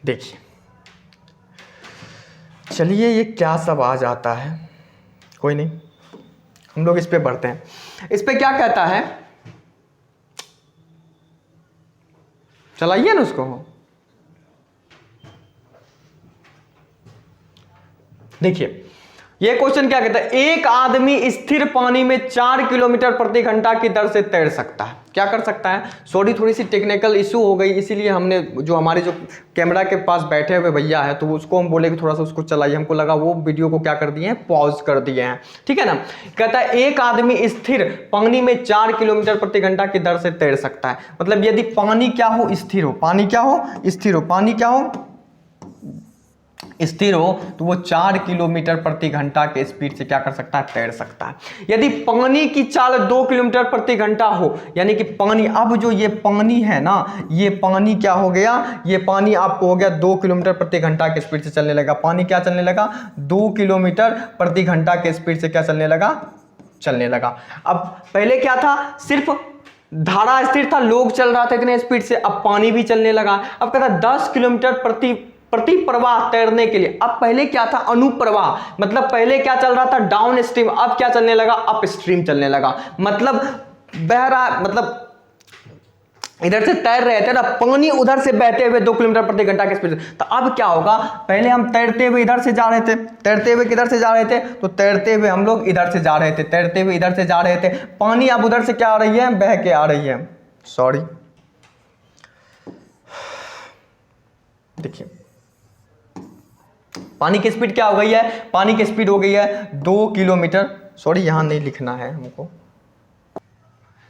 देखिए चलिए ये क्या सब आ जाता है, कोई नहीं, हम लोग इस पे बढ़ते हैं। इस पे क्या कहता है, चलाइए ना उसको। देखिए ये क्वेश्चन क्या कहता है, एक आदमी स्थिर पानी में 4 किलोमीटर प्रति घंटा की दर से तैर सकता है। क्या कर सकता है, सॉरी थोड़ी सी टेक्निकल इशू हो गई, इसीलिए हमने जो हमारे जो कैमरा के पास बैठे हुए भैया है तो उसको हम बोले कि थोड़ा सा उसको चलाइए, हमको लगा वो वीडियो को क्या कर दिए हैं, पॉज कर दिए हैं, ठीक है ना। कहता है एक आदमी स्थिर पानी में 4 किलोमीटर प्रति घंटा की दर से तैर सकता है। मतलब यदि पानी क्या हो, स्थिर हो, पानी क्या हो, स्थिर हो, पानी क्या हो, स्थिर हो, तो वो 4 किलोमीटर प्रति घंटा के स्पीड से क्या कर सकता है, तैर सकता है। यदि पानी की चाल 2 किलोमीटर प्रति घंटा हो, यानी कि पानी, अब जो ये पानी है ना, ये पानी क्या हो गया, ये पानी आपको हो गया 2 किलोमीटर प्रति घंटा के स्पीड से चलने लगा। पानी क्या चलने लगा, 2 किलोमीटर प्रति घंटा के स्पीड से क्या चलने लगा, चलने लगा। अब पहले क्या था, सिर्फ धारा स्थिर था, लोग चल रहा था इतने स्पीड से, अब पानी भी चलने लगा। अब कहता 10 किलोमीटर प्रति प्रवाह तैरने के लिए। अब पहले क्या था, अनुप्रवाह, मतलब पहले क्या चल रहा था, डाउन स्ट्रीम, अब क्या चलने लगा, अप स्ट्रीम चलने लगा। मतलब बह रहा, मतलब इधर से तैर रहे थे ना, पानी उधर से बहते हुए 2 किलोमीटर प्रति घंटा के स्पीड से। तो अब क्या होगा, पहले हम तैरते हुए इधर से जा रहे थे, तैरते हुए किधर से जा रहे थे, तो तैरते हुए हम लोग इधर से जा रहे थे, तैरते हुए इधर से जा रहे थे। पानी अब उधर से क्या आ रही है, बह के आ रही है। सॉरी, देखिए पानी की स्पीड क्या हो गई है, पानी की स्पीड हो गई है 2 किलोमीटर, सॉरी यहां नहीं लिखना है हमको,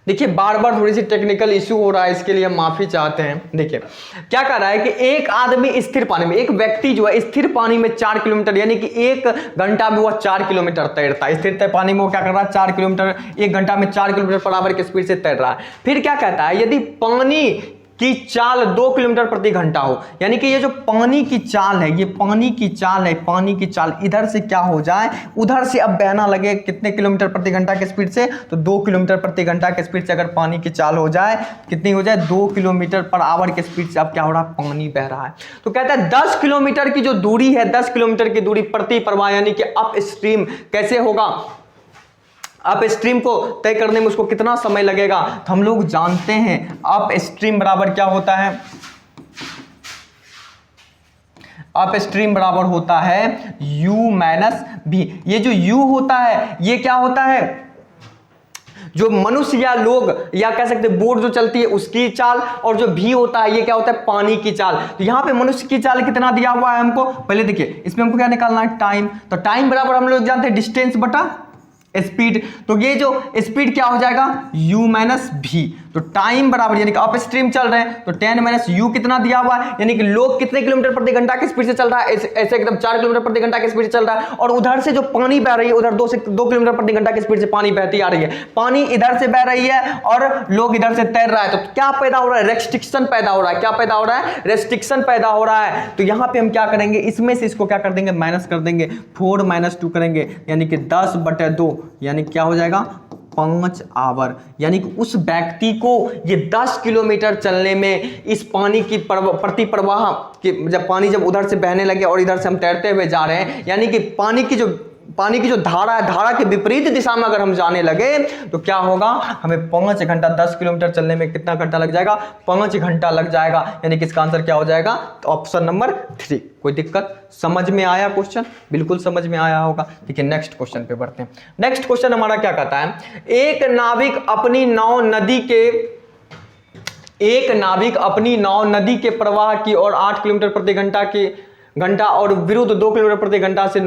देखिए बार बार थोड़ी सी टेक्निकल इशू हो रहा है, इसके लिए हम माफी चाहते हैं। देखिए क्या कर रहा है कि एक आदमी स्थिर पानी में, एक व्यक्ति जो है स्थिर पानी में 4 किलोमीटर, यानी कि 1 घंटा में वह 4 किलोमीटर तैरता है। स्थिर पानी में वो क्या कर रहा है, 4 किलोमीटर, 1 घंटा में 4 किलोमीटर पर आवर की स्पीड से तैर रहा है। फिर क्या कहता है, यदि पानी की चाल 2 किलोमीटर प्रति घंटा हो, यानी कि ये जो पानी की चाल है, ये पानी की चाल है, पानी की चाल इधर से क्या हो जाए, उधर से अब बहना लगे कितने किलोमीटर प्रति घंटा की स्पीड से, तो 2 किलोमीटर प्रति घंटा की स्पीड से अगर पानी की चाल हो जाए, कितनी हो जाए, 2 किलोमीटर पर आवर की स्पीड से अब क्या हो रहा है, पानी बह रहा है। तो कहता है 10 किलोमीटर की जो दूरी है, 10 किलोमीटर की दूरी प्रति प्रवाह, यानी कि अप स्ट्रीम कैसे होगा, अप स्ट्रीम को तय करने में उसको कितना समय लगेगा। तो हम लोग जानते हैं अप स्ट्रीम बराबर क्या होता है, अप स्ट्रीम बराबर होता है u माइनस v। ये जो u होता है ये क्या होता है, जो मनुष्य या लोग या कह सकते बोट जो चलती है उसकी चाल, और जो v होता है ये क्या होता है, पानी की चाल। तो यहां पे मनुष्य की चाल कितना दिया हुआ है हमको, पहले देखिए इसमें हमको क्या निकालना है, टाइम। तो टाइम बराबर हम लोग जानते हैं डिस्टेंस बटा स्पीड। तो ये जो स्पीड क्या हो जाएगा, u माइनस v। तो टाइम बराबर, यानी कि अप स्ट्रीम चल रहे हैं तो 10 माइनस u कितना दिया हुआ है, यानी कि लोग कितने किलोमीटर प्रति घंटा की स्पीड से चल रहा है, ऐसे एकदम 4 किलोमीटर प्रति घंटा की स्पीड से चल रहा है। और उधर से जो पानी बह रही है, उधर 2 किलोमीटर प्रति घंटा की स्पीड से पानी बहती आ रही है, पानी इधर से बह रही है और लोग इधर से तैर रहा है। तो क्या पैदा हो रहा है, रेस्ट्रिक्शन पैदा हो रहा है। क्या पैदा हो रहा है, रेस्ट्रिक्शन पैदा हो रहा है। तो यहां पे हम क्या करेंगे, इसमें से इसको क्या कर देंगे, माइनस कर देंगे, 4 माइनस 2 करेंगे, यानी कि 10/2, यानी क्या हो जाएगा 5 आवर। यानी कि उस व्यक्ति को ये 10 किलोमीटर चलने में इस पानी की प्रति प्रवाह कि जब पानी जब उधर से बहने लगे और इधर से हम तैरते हुए जा रहे हैं, यानी कि पानी की जो धारा है, धारा के विपरीत दिशा में अगर हम जाने लगे तो क्या होगा, हमें 5 घंटा, 10 किलोमीटर चलने में कितना घंटा लग जाएगा, 5 घंटा लग जाएगा। यानी कि इसका आंसर क्या हो जाएगा, तो ऑप्शन नंबर 3। कोई दिक्कत, समझ में आया क्वेश्चन, बिल्कुल समझ में आया होगा। ठीक है, नेक्स्ट क्वेश्चन पे बढ़ते हैं। नेक्स्ट क्वेश्चन हमारा क्या कहता है, एक नाविक अपनी नाव नदी के प्रवाह की और 8 किलोमीटर प्रति घंटा और विरुद्ध 2 किलोमीटर प्रति घंटा से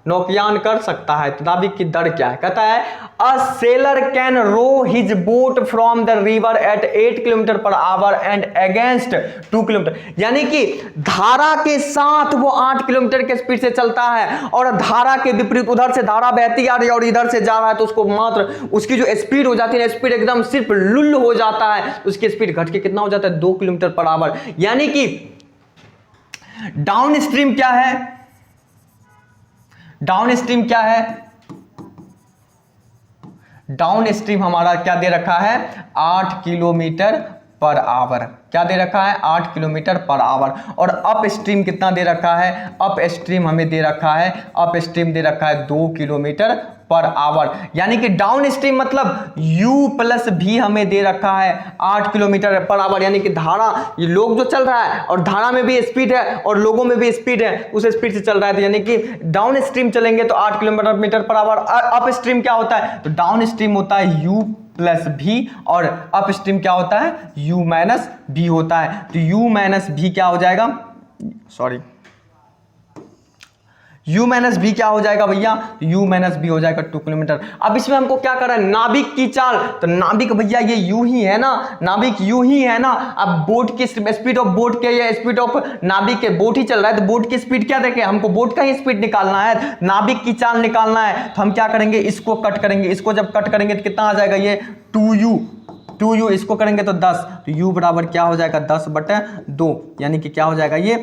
नौकायन कर सकता है। तो नाविक की दर क्या है, कहता है a sailor can row his boat from the river at 8 kilometre per hour and against 2 kilometre. यानी कि धारा के साथ वो 8 किलोमीटर के स्पीड से चलता है और धारा के विपरीत उधर से धारा बहती आ रही है और इधर से जा रहा है, तो उसको मात्र उसकी जो स्पीड हो जाती है, स्पीड एकदम सिर्फ लुल हो जाता है, तो उसकी स्पीड घट के कितना हो जाता है, 2 किलोमीटर पर आवर। यानी कि डाउन स्ट्रीम क्या है, डाउन स्ट्रीम क्या है, डाउन स्ट्रीम हमारा क्या दे रखा है, 8 किलोमीटर पर आवर। क्या दे रखा है? 8 किलोमीटर पर आवर। और अप स्ट्रीम कितना दे रखा है? अप स्ट्रीम हमें दे रखा है, अप स्ट्रीम दे रखा है 2 किलोमीटर पर आवर। यानी कि डाउन स्ट्रीम मतलब u प्लस भी हमें दे रखा है 8 किलोमीटर पर आवर। यानी कि धारा, ये लोग जो चल रहा है और धारा में भी स्पीड है और लोगों में भी स्पीड है, उस स्पीड से चल रहा है। यानी कि डाउन स्ट्रीम चलेंगे तो 8 kilometre per our. Up stream क्या होता है? तो डाउन स्ट्रीम होता है u प्लस भी और अप स्ट्रीम क्या होता है? u माइनस भी होता है। तो u माइनस भी क्या हो जाएगा? सॉरी, u माइनस भी क्या हो जाएगा भैया? u माइनस भी हो जाएगा 2 किलोमीटर। अब इसमें हमको क्या करना है? नाभिक की चाल। तो नाभिक भैया ये u ही है ना, नाभिक u ही है ना। अब बोट की स्पीड ऑफ बोट के या स्पीड ऑफ नाभिक के, बोट ही चल रहा है तो बोट की स्पीड क्या देखें? हमको बोट का ही स्पीड निकालना है, नाभिक की चाल निकालना है। तो हम क्या करेंगे? इसको कट करेंगे। इसको जब कट करेंगे तो कितना आ जाएगा? ये 2u, इसको करेंगे तो 10। तो u बराबर क्या हो जाएगा? 10/2। यानी कि क्या हो जाएगा? ये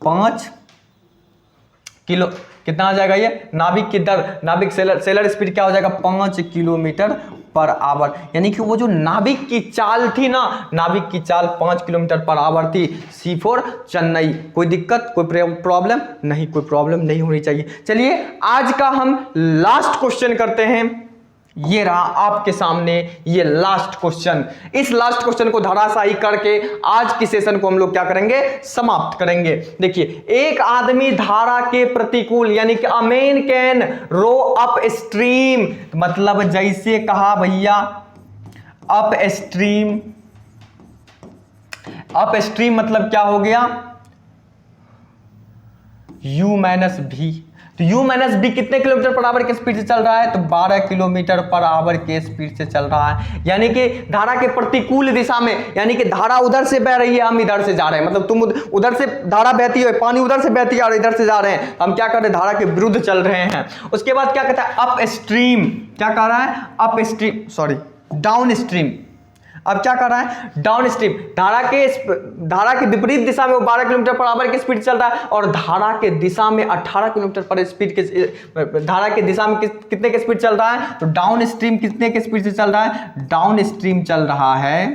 5 किलो, कितना आ जाएगा? ये नाभिक की दर, नाभिक सेलर स्पीड क्या हो जाएगा? 5 किलोमीटर पर आवर। यानी कि वो जो नाभिक की चाल थी ना, नाभिक की चाल 5 किलोमीटर पर आवर थी। C4 चेन्नई। कोई दिक्कत, कोई प्रॉब्लम नहीं? कोई प्रॉब्लम नहीं होनी चाहिए। चलिए आज का हम लास्ट क्वेश्चन करते हैं। ये रहा आपके सामने ये लास्ट क्वेश्चन। इस लास्ट क्वेश्चन को धराशायी करके आज की सेशन को हम लोग क्या करेंगे? समाप्त करेंगे। देखिए, एक आदमी धारा के प्रतिकूल, यानी कि a man can row upstream, मतलब जैसे कहा भैया अप स्ट्रीम। अप स्ट्रीम मतलब क्या हो गया? u माइनस भी। तो u माइनस बी कितने किलोमीटर पर आवर के स्पीड से चल रहा है? तो 12 किलोमीटर पर आवर के स्पीड से चल रहा है। यानी कि धारा के प्रतिकूल दिशा में, यानी कि धारा उधर से बह रही है, हम इधर से जा रहे हैं। मतलब तुम उधर से धारा बहती है, पानी उधर से बहती है और इधर से जा रहे हैं, हम क्या कर रहे हैं? धारा के विरुद्ध चल रहे हैं। उसके बाद क्या कहता है? Up stream. क्या कह रहा है? Up stream, sorry down stream. अब क्या कर रहा है? Down stream. धारा के विपरीत दिशा में वो 12 किलोमीटर पर आवर की स्पीड चल रहा है और धारा के दिशा में 18 किलोमीटर पर स्पीड के, धारा के दिशा में कितने के स्पीड चल रहा है? तो डाउन स्ट्रीम कितने के स्पीड से चल रहा है? डाउन स्ट्रीम चल रहा है,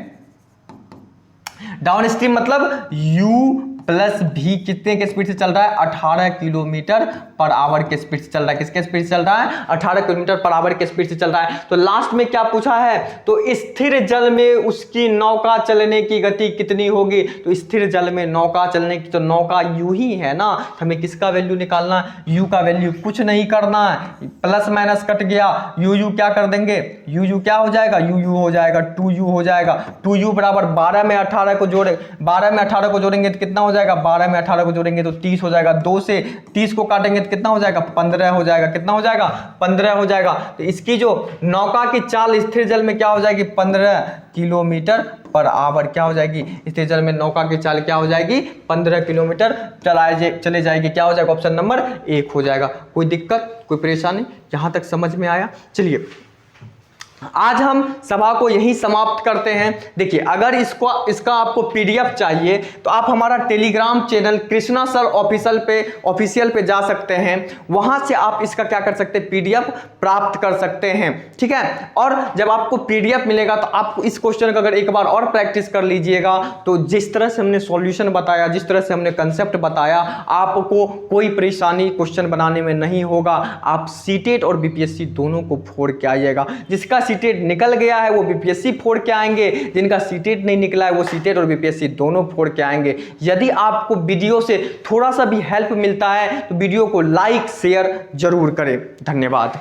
डाउन स्ट्रीम मतलब u प्लस भी कितने के स्पीड से चल रहा है? 18 किलोमीटर पर आवर के स्पीड से चल रहा है। किसके स्पीड से चल रहा है? 18 किलोमीटर पर आवर के स्पीड से चल रहा है। तो लास्ट में क्या पूछा है? तो स्थिर जल में उसकी नौका चलने की गति कितनी होगी? तो स्थिर जल में नौका चलने की, तो नौका u ही है ना, तो हमें किसका वैल्यू निकालना है? u का वैल्यू। कुछ नहीं करना है, प्लस माइनस कट गया, u क्या कर देंगे? u क्या हो जाएगा? u हो जाएगा 2u हो जाएगा। 2u बराबर 12 में 18 को जोड़े, 12 में 18 को जोड़ेंगे तो कितना हो जाएगा? 12 में 18 को जोड़ेंगे तो 30 हो जाएगा। 2 से 30 को काटेंगे तो कितना हो जाएगा? 15 हो जाएगा। कितना हो जाएगा? 15 हो जाएगा। तो इसकी जो नौका की चाल स्थिर जल में क्या हो जाएगी? 15 किलोमीटर पर आवर। क्या हो जाएगी? स्थिर जल में नौका की चाल क्या हो जाएगी? 15 किलोमीटर चले जाएगी। क्या हो जाएगा? ऑप्शन नंबर 1 हो जाएगा। कोई दिक्कत, कोई परेशानी यहां तक समझ में आया? चलिए आज हम सभा को यहीं समाप्त करते हैं। देखिए, अगर इसका आपको पीडीएफ चाहिए तो आप हमारा Telegram channel Krishna sir official पे जा सकते हैं। वहां से आप इसका क्या कर सकते हैं? पीडीएफ प्राप्त कर सकते हैं। ठीक है, और जब आपको पीडीएफ मिलेगा तो आप इस क्वेश्चन का अगर एक बार और प्रैक्टिस कर लीजिएगा तो जिस तरह से हमने सॉल्यूशन बताया, जिस तरह से हमने कंसेप्ट बताया, आपको कोई परेशानी क्वेश्चन बनाने में नहीं होगा। आप सीटेट और बीपीएससी दोनों को फोड़ के आइएगा। जिसका सीटेट निकल गया है वो बीपीएससी फोड़ के आएंगे, जिनका सीटेट नहीं निकला है वो सीटेट और बीपीएससी दोनों फोड़ के आएंगे। यदि आपको वीडियो से थोड़ा सा भी हेल्प मिलता है तो वीडियो को लाइक शेयर जरूर करें। धन्यवाद।